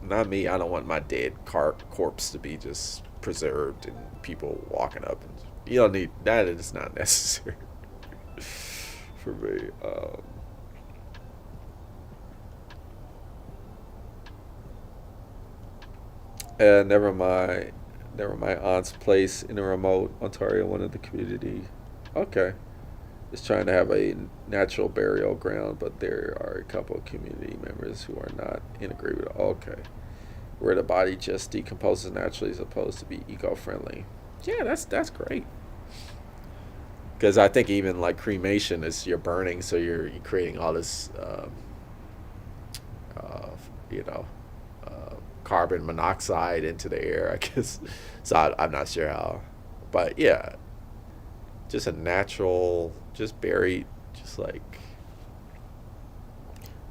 B: not me. I don't want my dead corpse to be just preserved and people walking up and you don't need that. It's not necessary for me. Never my aunt's place in a remote Ontario, one of the community. Okay, just trying to have a natural burial ground, but there are a couple of community members who are not in agreement. Okay, where the body just decomposes naturally as opposed to be eco-friendly. Yeah, that's great. Because I think even like cremation is you're burning, so you're creating all this, uh, you know, carbon monoxide into the air. I guess. So I'm not sure how, but yeah, just a natural, just buried, just like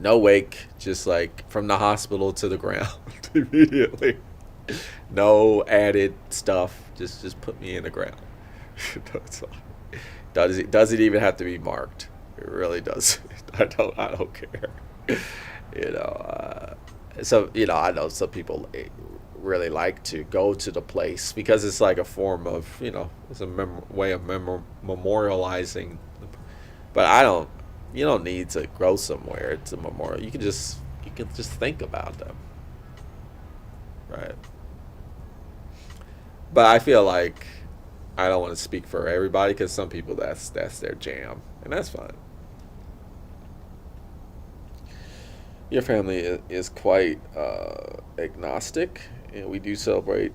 B: no wake, just like from the hospital to the ground immediately. No added stuff. Just put me in the ground. That's all. Does it even have to be marked? It really does. I don't care. You know. So I know some people really like to go to the place because it's like a form of it's a way of memorializing. But I don't. You don't need to go somewhere to memorial. You can just think about them, right? But I feel like I don't want to speak for everybody because some people that's their jam, and that's fine. Your family is quite agnostic, and we do celebrations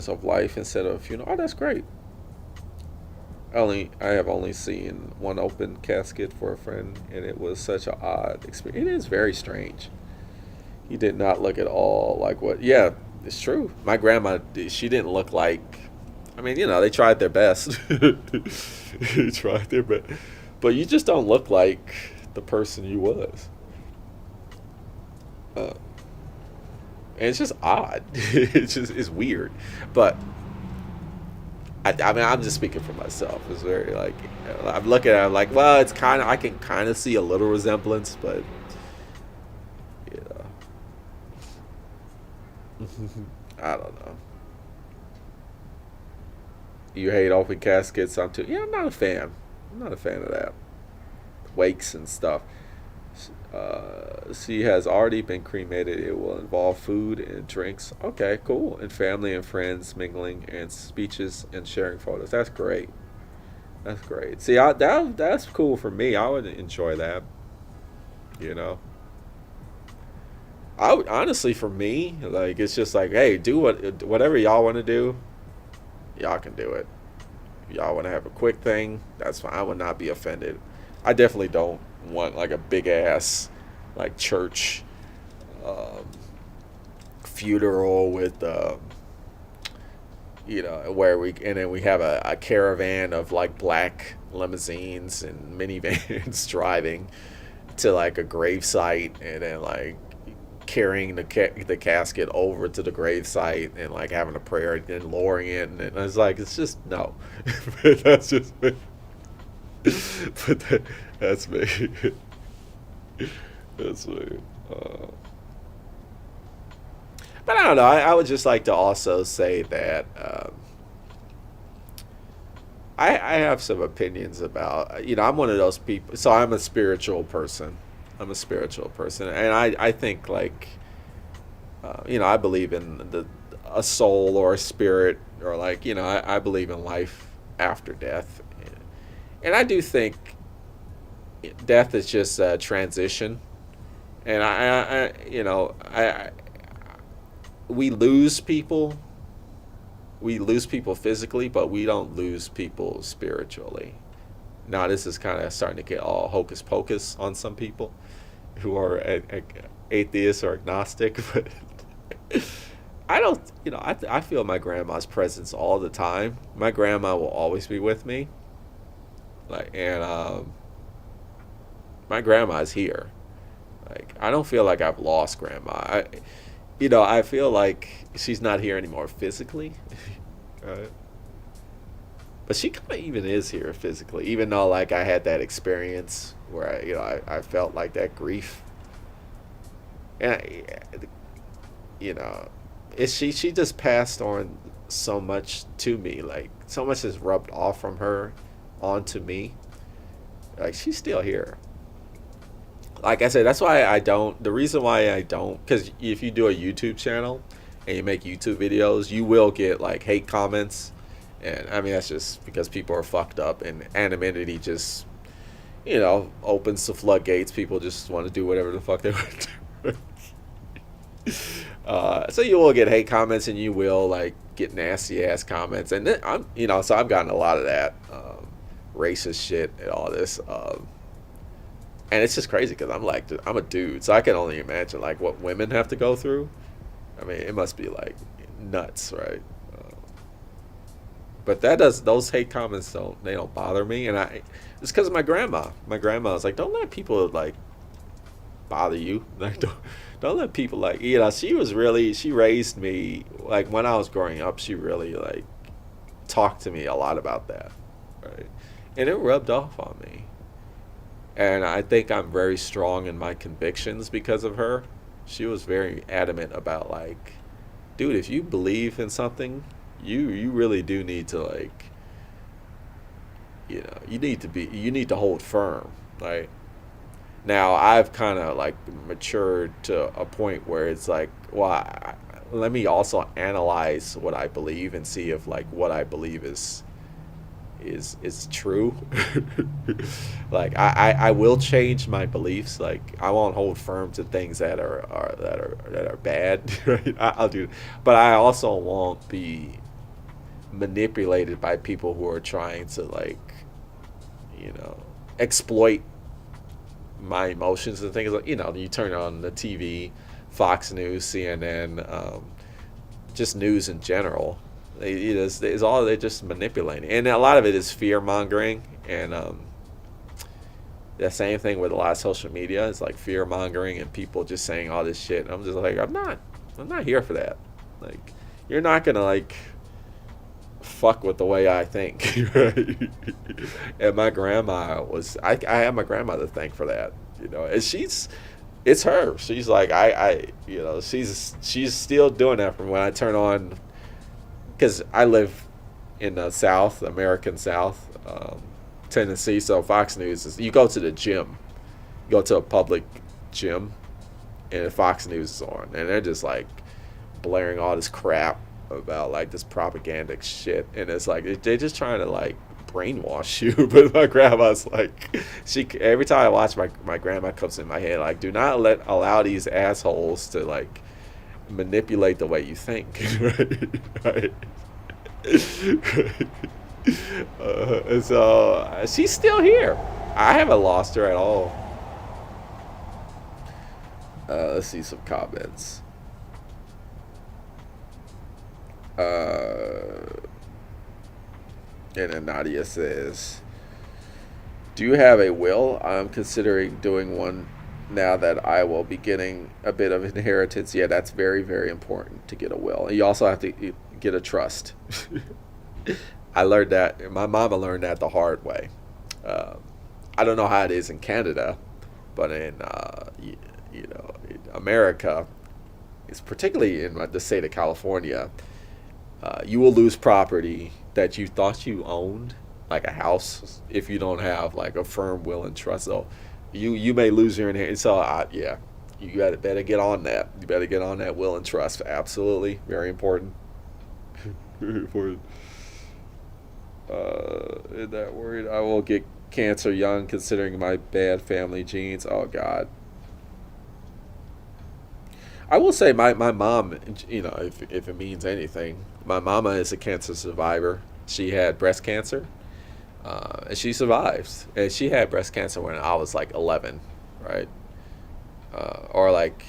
B: of life instead of funeral. Oh, that's great. I have only seen one open casket for a friend, and it was such an odd experience. It is very strange. He did not look at all like what. Yeah, it's true. My grandma, she didn't look like. I mean, they tried their best. They tried their best, but you just don't look like the person you was. Uh, and it's just odd. It's weird, but I mean, I'm just speaking for myself. It's very like I'm looking at it like, well, it's kind of I can kind of see a little resemblance, but you know, I don't know. You hate open caskets? I'm too. Yeah, I'm not a fan. I'm not a fan of that. Wakes and stuff. She has already been cremated. It will involve food and drinks. Okay, cool. And family and friends mingling and speeches and sharing photos. That's great. That's great. See, that's cool for me. I would enjoy that. You know, I would honestly for me like it's just like, hey, do whatever y'all want to do. Y'all can do it. If y'all want to have a quick thing, that's fine. I would not be offended. I definitely don't want like a big ass like church um, funeral with where we and then we have a caravan of like black limousines and minivans driving to like a grave site and then like carrying the casket over to the grave site and like having a prayer and then lowering it and it's like it's just no. That's just me. But that's me. That's me. Uh, but I don't know. I would just like to also say that I have some opinions about, I'm one of those people. So I'm a spiritual person. I'm a spiritual person. And I think, like, I believe in a soul or a spirit, or, like, I believe in life after death. And I do think death is just a transition. And we lose people. We lose people physically, but we don't lose people spiritually. Now, this is kind of starting to get all hocus pocus on some people who are atheists or agnostic, but I don't, I feel my grandma's presence all the time. My grandma will always be with me. And my grandma's here. Like, I don't feel like I've lost grandma. I feel like she's not here anymore physically, right? But she kind of even is here physically, even though like I had that experience where I felt like that grief, and you know, she just passed on so much to me, like so much is rubbed off from her onto me. Like she's still here. Like I said, that's why I don't. The reason why I don't, because if you do a YouTube channel and you make YouTube videos, you will get like hate comments, and I mean that's just because people are fucked up, and anonymity just opens the floodgates. People just want to do whatever the fuck they want to do. So you will get hate comments, and you will like get nasty ass comments, and then so I've gotten a lot of that racist shit and all this. And it's just crazy because I'm a dude, so I can only imagine like what women have to go through. I mean, it must be like nuts, right? But those hate comments don't bother me, and it's because of my grandma. My grandma was like, don't let people like bother you. Like don't let people like she raised me like when I was growing up. She really like talked to me a lot about that, right? And it rubbed off on me. And I think I'm very strong in my convictions because of her. She was very adamant about like, dude, if you believe in something, you really do need to like, you need to hold firm. Like now I've kind of like matured to a point where it's like, well, let me also analyze what I believe and see if like what I believe is is true. Like I will change my beliefs. Like I won't hold firm to things that are bad. Right? I'll do, but I also won't be manipulated by people who are trying to like exploit my emotions and things. Like you turn on the TV, Fox News, CNN, just news in general. It's all they're just manipulating, and a lot of it is fear mongering, and the same thing with a lot of social media. It's like fear mongering and people just saying all this shit. I'm just like, I'm not here for that. Like, you're not gonna like fuck with the way I think, right? And my grandma was, I have my grandmother to thank for that, and it's her. She's like, she's still doing that from when I turn on, because I live in the South, American South, Tennessee. So Fox News is, you go to the gym, you go to a public gym, and Fox News is on, and they're just like blaring all this crap about like this propagandic shit, and it's like they're just trying to like brainwash you. But my grandma's like, she every time I watch my grandma comes in my head like, do not allow these assholes to like manipulate the way you think. Right. And so she's still here. I haven't lost her at all. Let's see some comments. And then Nadia says, do you have a will? I'm considering doing one now that I will be getting a bit of inheritance. Yeah, that's very, very important to get a will. You also have to get a trust. I learned that. My mama learned that the hard way. I don't know how it is in Canada, but in in America, it's particularly in the state of California, you will lose property that you thought you owned, like a house, if you don't have like a firm will and trust. So you may lose your inheritance. So yeah, you better get on that. You better get on that will and trust. Absolutely, very important. Very important. In that word, I will get cancer young, considering my bad family genes. Oh God. I will say my mom, if it means anything, my mama is a cancer survivor. She had breast cancer, and she survived. And she had breast cancer when I was like 11, right? Or like,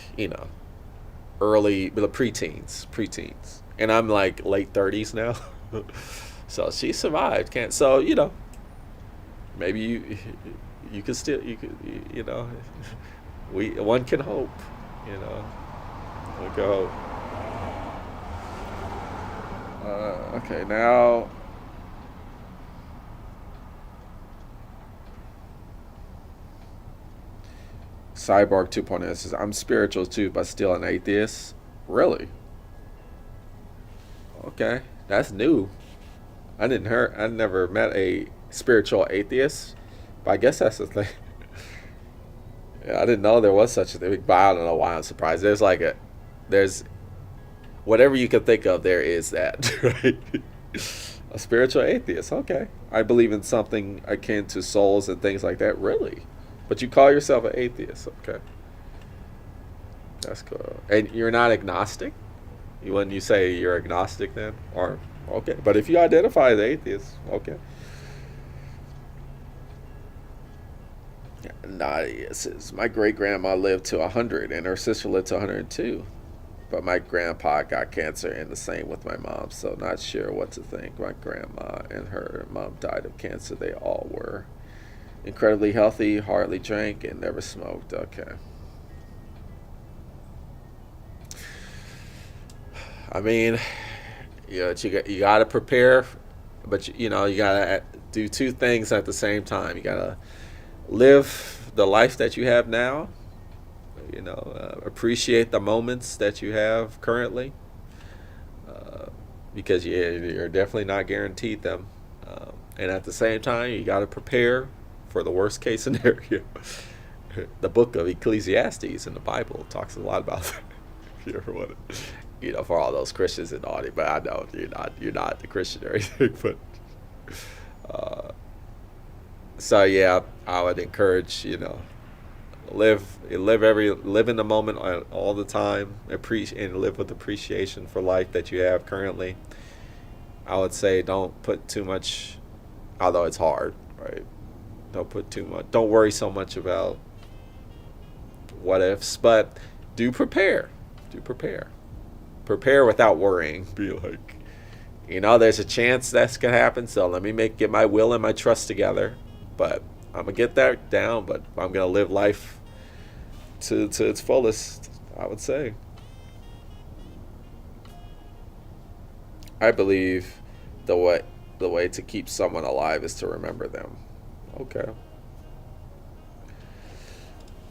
B: early, preteens. And I'm like late 30s now. So she survived cancer. So, maybe you could still, one can hope, We'll go. Okay, now. Cyborg 2.0 says, I'm spiritual too, but still an atheist. Really? Okay, that's new. I never met a spiritual atheist, but I guess that's the thing. Yeah, I didn't know there was such a thing, but I don't know why I'm surprised. There's whatever you can think of, there is that, right? A spiritual atheist, okay. I believe in something akin to souls and things like that, really. But you call yourself an atheist, okay. That's cool. And you're not agnostic? When you say you're agnostic then? Or, okay. But if you identify as atheist, okay. Nadia says, my great-grandma lived to 100 and her sister lived to 102. But my grandpa got cancer, and the same with my mom, so not sure what to think. My grandma and her mom died of cancer. They all were incredibly healthy, hardly drank, and never smoked. Okay. I mean, you got to prepare, but you got to do two things at the same time. You got to live the life that you have now. Appreciate the moments that you have currently, because you're definitely not guaranteed them. And at the same time, you got to prepare for the worst case scenario. The book of Ecclesiastes in the Bible talks a lot about that. If you ever want to, for all those Christians in the audience, but I know you're not a Christian or anything, but So yeah, I would encourage, live in the moment all the time, appreciate and live with appreciation for life that you have currently. I would say don't put too much, although it's hard, right? Don't put too much. Don't worry so much about what ifs, but do prepare. Do prepare. Prepare without worrying. Be like, there's a chance that's gonna happen. So let me get my will and my trust together. But I'm gonna get that down. But I'm gonna live life to its fullest, I would say. I believe the way to keep someone alive is to remember them. Okay.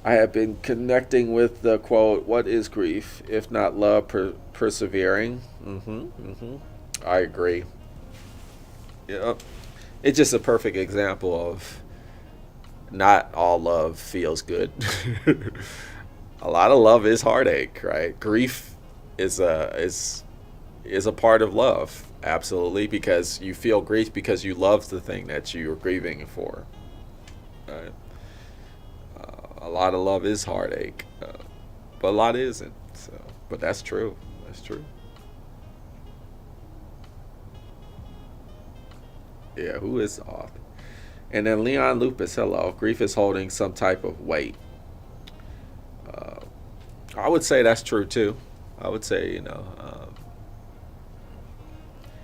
B: I have been connecting with the quote, "What is grief if not love persevering?" I agree. Yeah, it's just a perfect example of not all love feels good. A lot of love is heartache, right? Grief is a part of love, absolutely, because you feel grief because you love the thing that you're grieving for. Right? A lot of love is heartache, but a lot isn't. So, but that's true. That's true. Yeah, who is the author? And then Leon Lupus, hello. Grief is holding some type of weight. Uh, I would say that's true too. I would say,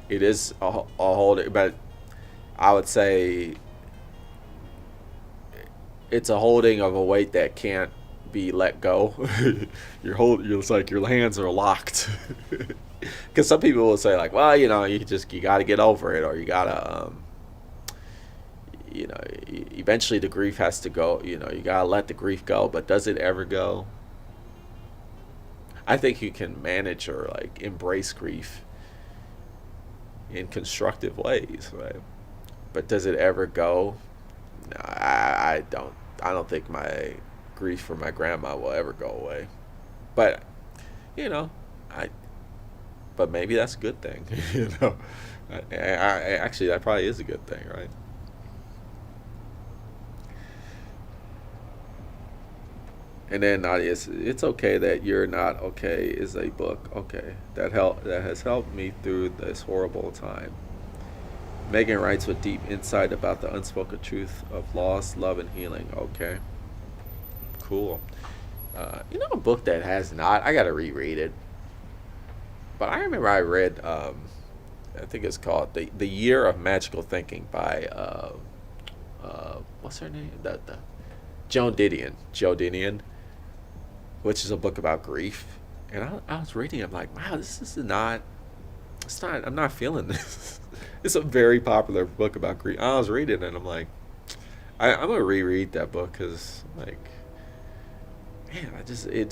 B: it is a holding, but I would say it's a holding of a weight that can't be let go. It's like your hands are locked. Because some people will say like, well, you got to get over it, or you gotta, eventually the grief has to go. You gotta let the grief go. But does it ever go? I think you can manage or like embrace grief in constructive ways, right? But does it ever go? No, I don't. I don't think my grief for my grandma will ever go away. But you know, I. But maybe that's a good thing. Actually, that probably is a good thing, right? And then Nadia, it's okay that you're not okay is a book. Okay, that has helped me through this horrible time. Megan writes with deep insight about the unspoken truth of loss, love, and healing. Okay, cool. A book that has not. I gotta reread it. But I remember I read. I think it's called the Year of Magical Thinking by what's her name? The Joan Didion. Joe Didion, which is a book about grief. And I was reading it, I'm like, wow, this is not, it's not, I'm not feeling this. It's a very popular book about grief. I was reading it and I'm like, I'm going to reread that book because, like, man, it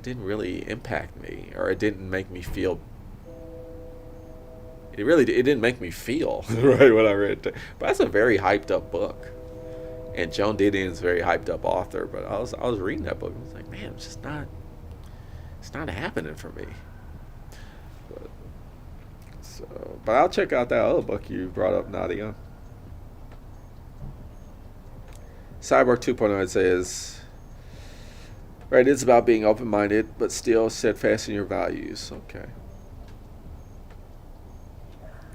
B: didn't really impact me, or it didn't make me feel, it didn't make me feel, right, when I read it. But that's a very hyped up book. And Joan Didion's a very hyped up author, but I was reading that book and I was like, man, it's not happening for me. But, but I'll check out that other book you brought up, Nadia. Cyborg 2.0, it says, right, it's about being open minded, but still steadfast in your values. Okay.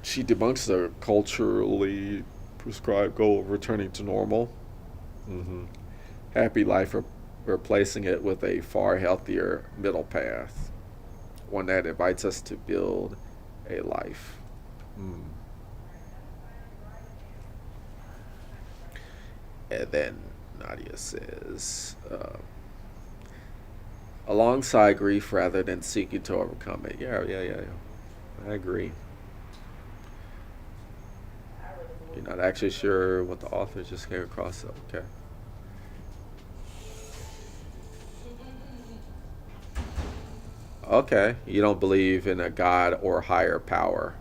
B: She debunks the culturally prescribed goal of returning to normal. Happy life, replacing it with a far healthier middle path, one that invites us to build a life. And then Nadia says, alongside grief rather than seeking to overcome it. Yeah. I agree. You're not actually sure what the author just came across. Okay. Okay. You don't believe in a God or higher power.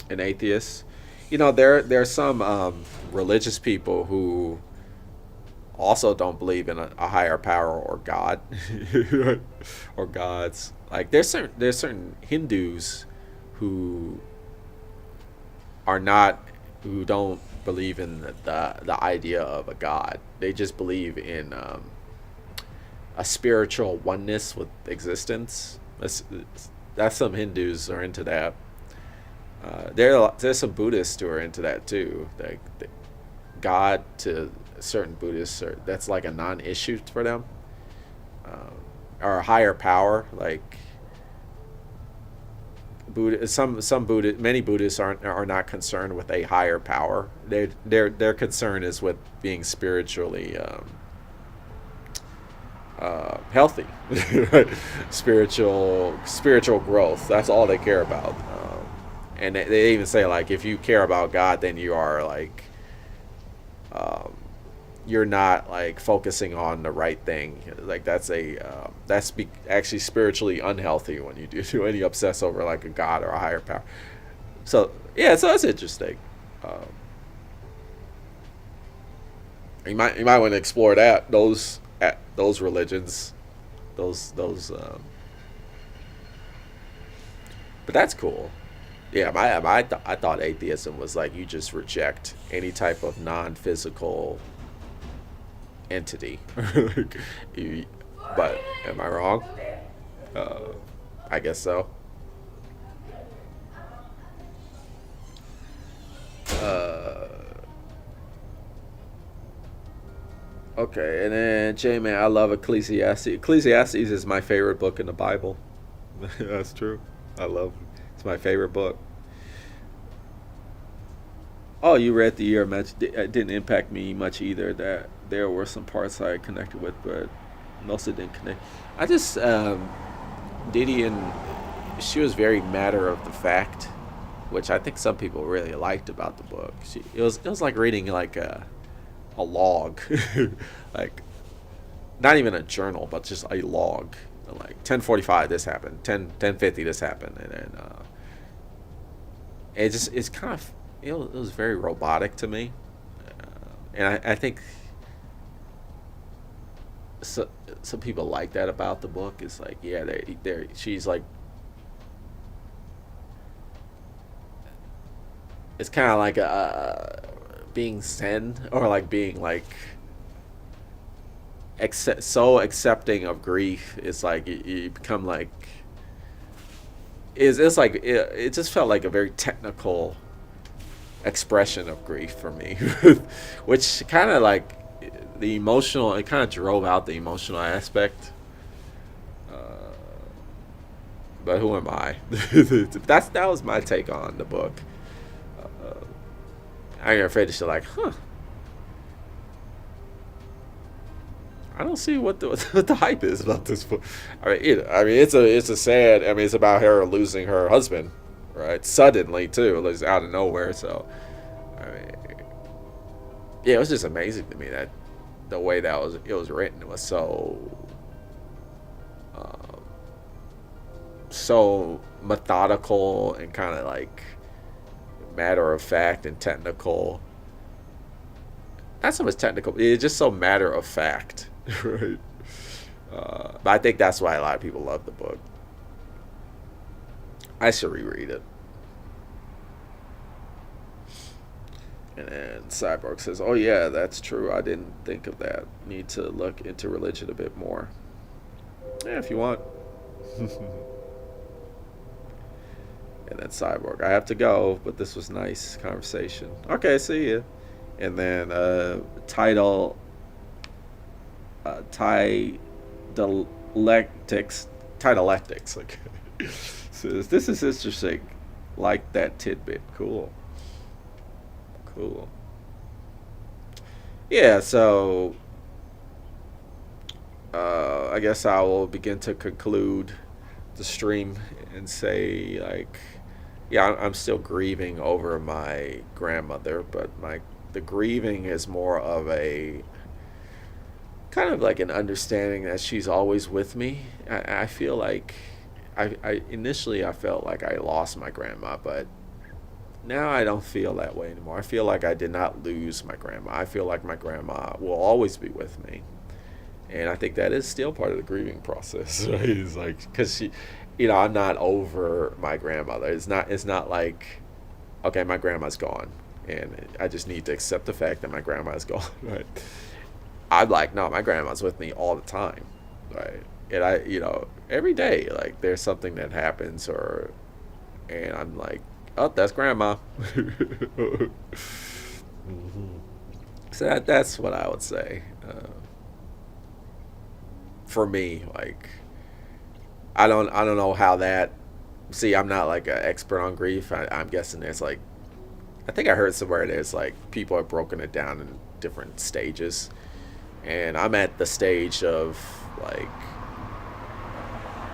B: An atheist. There are some religious people who also don't believe in a higher power or God or gods. Like there's certain Hindus who are not who don't believe in the idea of a god. They just believe in a spiritual oneness with existence. That's some Hindus are into that. There's some Buddhists who are into that too. Like God to certain Buddhists that's like a non-issue for them, or a higher power. Like many Buddhists are not concerned with a higher power. Their concern is with being spiritually healthy, spiritual growth. That's all they care about. And they even say like if you care about God, then you are like you're not like focusing on the right thing. Like actually spiritually unhealthy when you when you obsess over like a god or a higher power. So yeah, so that's interesting. You might want to explore those religions, those. But that's cool. Yeah, I thought atheism was like you just reject any type of non-physical entity. But am I wrong? I guess so. Uh, okay, and then J-Man, I love Ecclesiastes. Ecclesiastes is my favorite book in the Bible. That's true. I love it. It's my favorite book. Oh, you read the year match. It didn't impact me much either. That there were some parts I connected with, but mostly didn't connect. I just Diddy and she was very matter of the fact, which I think some people really liked about the book. It was like reading like a log, like not even a journal, but just a log. Like 10:45 this happened, 10:50 this happened, and then it's kind of it was very robotic to me, and I think so, some people like that about the book. It's like yeah, she's like it's kind of like being zen or like being like so accepting of grief. It's like you become like it's like it just felt like a very technical expression of grief for me, which kind of like the emotional. It kind of drove out the emotional aspect. Uh, but who am I? That was my take on the book. I'm afraid to say like, huh. I don't see what the hype is about this book. It's a sad. I mean, it's about her losing her husband, right? Suddenly too, like out of nowhere. So, I mean, yeah, it was just amazing to me that the way that it was written was um, so methodical and kind of like matter of fact and technical. Not so much technical. It's just so matter of fact, right? But I think that's why a lot of people love the book. I should reread it. And then Cyborg says, "Oh yeah, that's true. I didn't think of that. Need to look into religion a bit more. Yeah, if you want." And then Cyborg, "I have to go, but this was nice conversation." Okay, see ya. And then title dialectics okay. Says this is interesting, like that tidbit. Cool. Yeah, so I guess I will begin to conclude the stream and say like yeah, I'm still grieving over my grandmother, but the grieving is more of a kind of like an understanding that she's always with me. I feel like I initially I felt like I lost my grandma, but now I don't feel that way anymore. I feel like I did not lose my grandma. I feel like my grandma will always be with me, and I think that is still part of the grieving process. Right? It's like because she, I'm not over my grandmother. It's not like okay, my grandma's gone, and I just need to accept the fact that my grandma's gone. Right? I'm like, no, my grandma's with me all the time, right? And every day, like, there's something that happens, and I'm like, oh, that's grandma. hmm So that's what I would say. For me, like, I don't know how that. See, I'm not like an expert on grief. I'm guessing there's like, I think I heard somewhere there's like people have broken it down in different stages, and I'm at the stage of like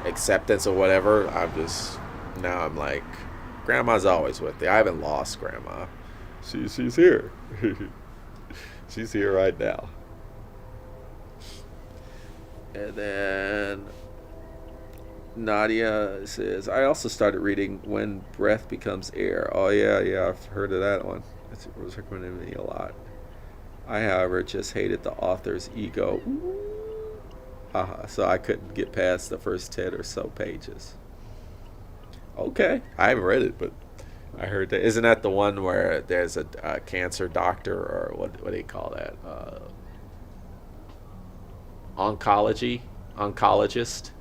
B: acceptance or whatever. I'm like, grandma's always with me. I haven't lost grandma. She's here. She's here right now. And then Nadia says, I also started reading When Breath Becomes Air. Oh, yeah, I've heard of that one. It was recommended to me a lot. I, however, just hated the author's ego. So I couldn't get past the first 10 or so pages. Okay. I haven't read it, but I heard that. Isn't that the one where there's a cancer doctor, or what do you call that? Oncologist.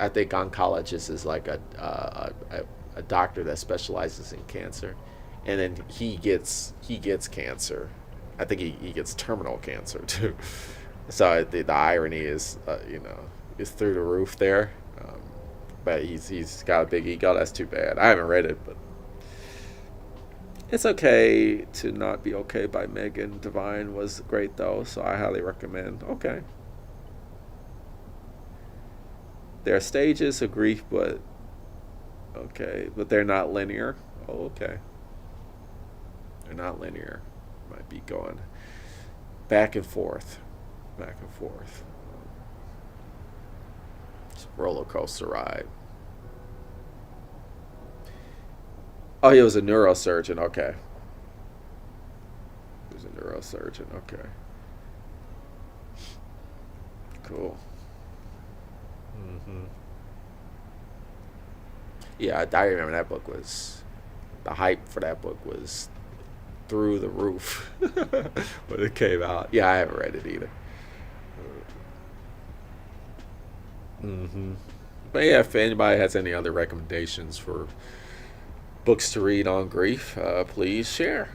B: I think oncologist is like a doctor that specializes in cancer, and then he gets cancer. I think he gets terminal cancer too. So the irony is through the roof there. But he's got a big ego. That's too bad. I haven't read it, but It's Okay to Not Be Okay by Megan Devine was great though, so I highly recommend. Okay. There are stages of grief, but they're not linear. Oh, okay. They're not linear. Might be going back and forth, back and forth. It's a roller coaster ride. Oh, he was a neurosurgeon. Okay. He was a neurosurgeon. Okay. Cool. hmm Yeah, I remember that book was the hype for that book was through the roof when it came out. Yeah, I haven't read it either. hmm But yeah, if anybody has any other recommendations for books to read on grief, please share,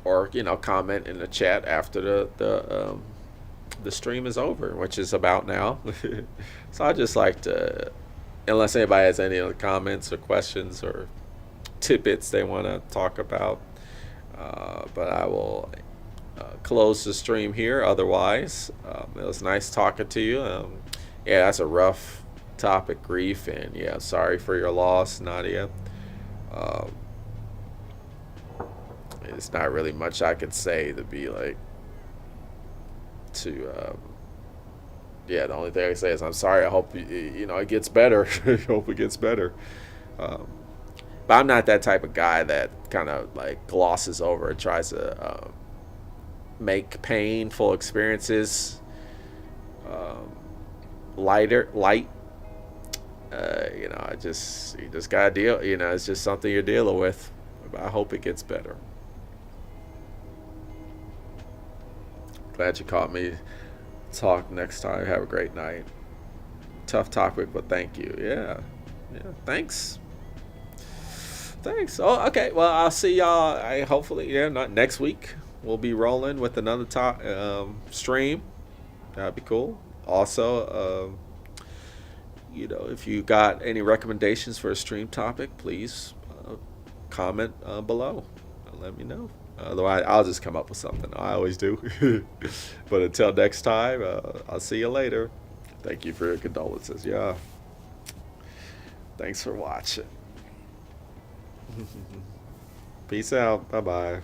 B: or comment in the chat after the stream is over, which is about now. So I just like to, unless anybody has any other comments or questions or tidbits they want to talk about, but I will close the stream here. Otherwise, it was nice talking to you. Yeah, that's a rough topic, grief, and yeah, sorry for your loss, Nadia. Um, it's not really much I could say to be like to yeah, the only thing I can say is I'm sorry. I hope it gets better. I hope it gets better. um, but I'm not that type of guy that kind of like glosses over and tries to make painful experiences um, light. You just gotta deal. It's just something you're dealing with. I hope it gets better. Glad you caught me. Talk next time. Have a great night. Tough topic, but thank you. Yeah. Thanks. Oh, okay. Well, I'll see y'all. Hopefully, not next week. We'll be rolling with another stream. That'd be cool. Also, if you got any recommendations for a stream topic, please comment below. Let me know. Otherwise, I'll just come up with something. I always do. But until next time, I'll see you later. Thank you for your condolences. Yeah. Thanks for watching. Peace out. Bye-bye.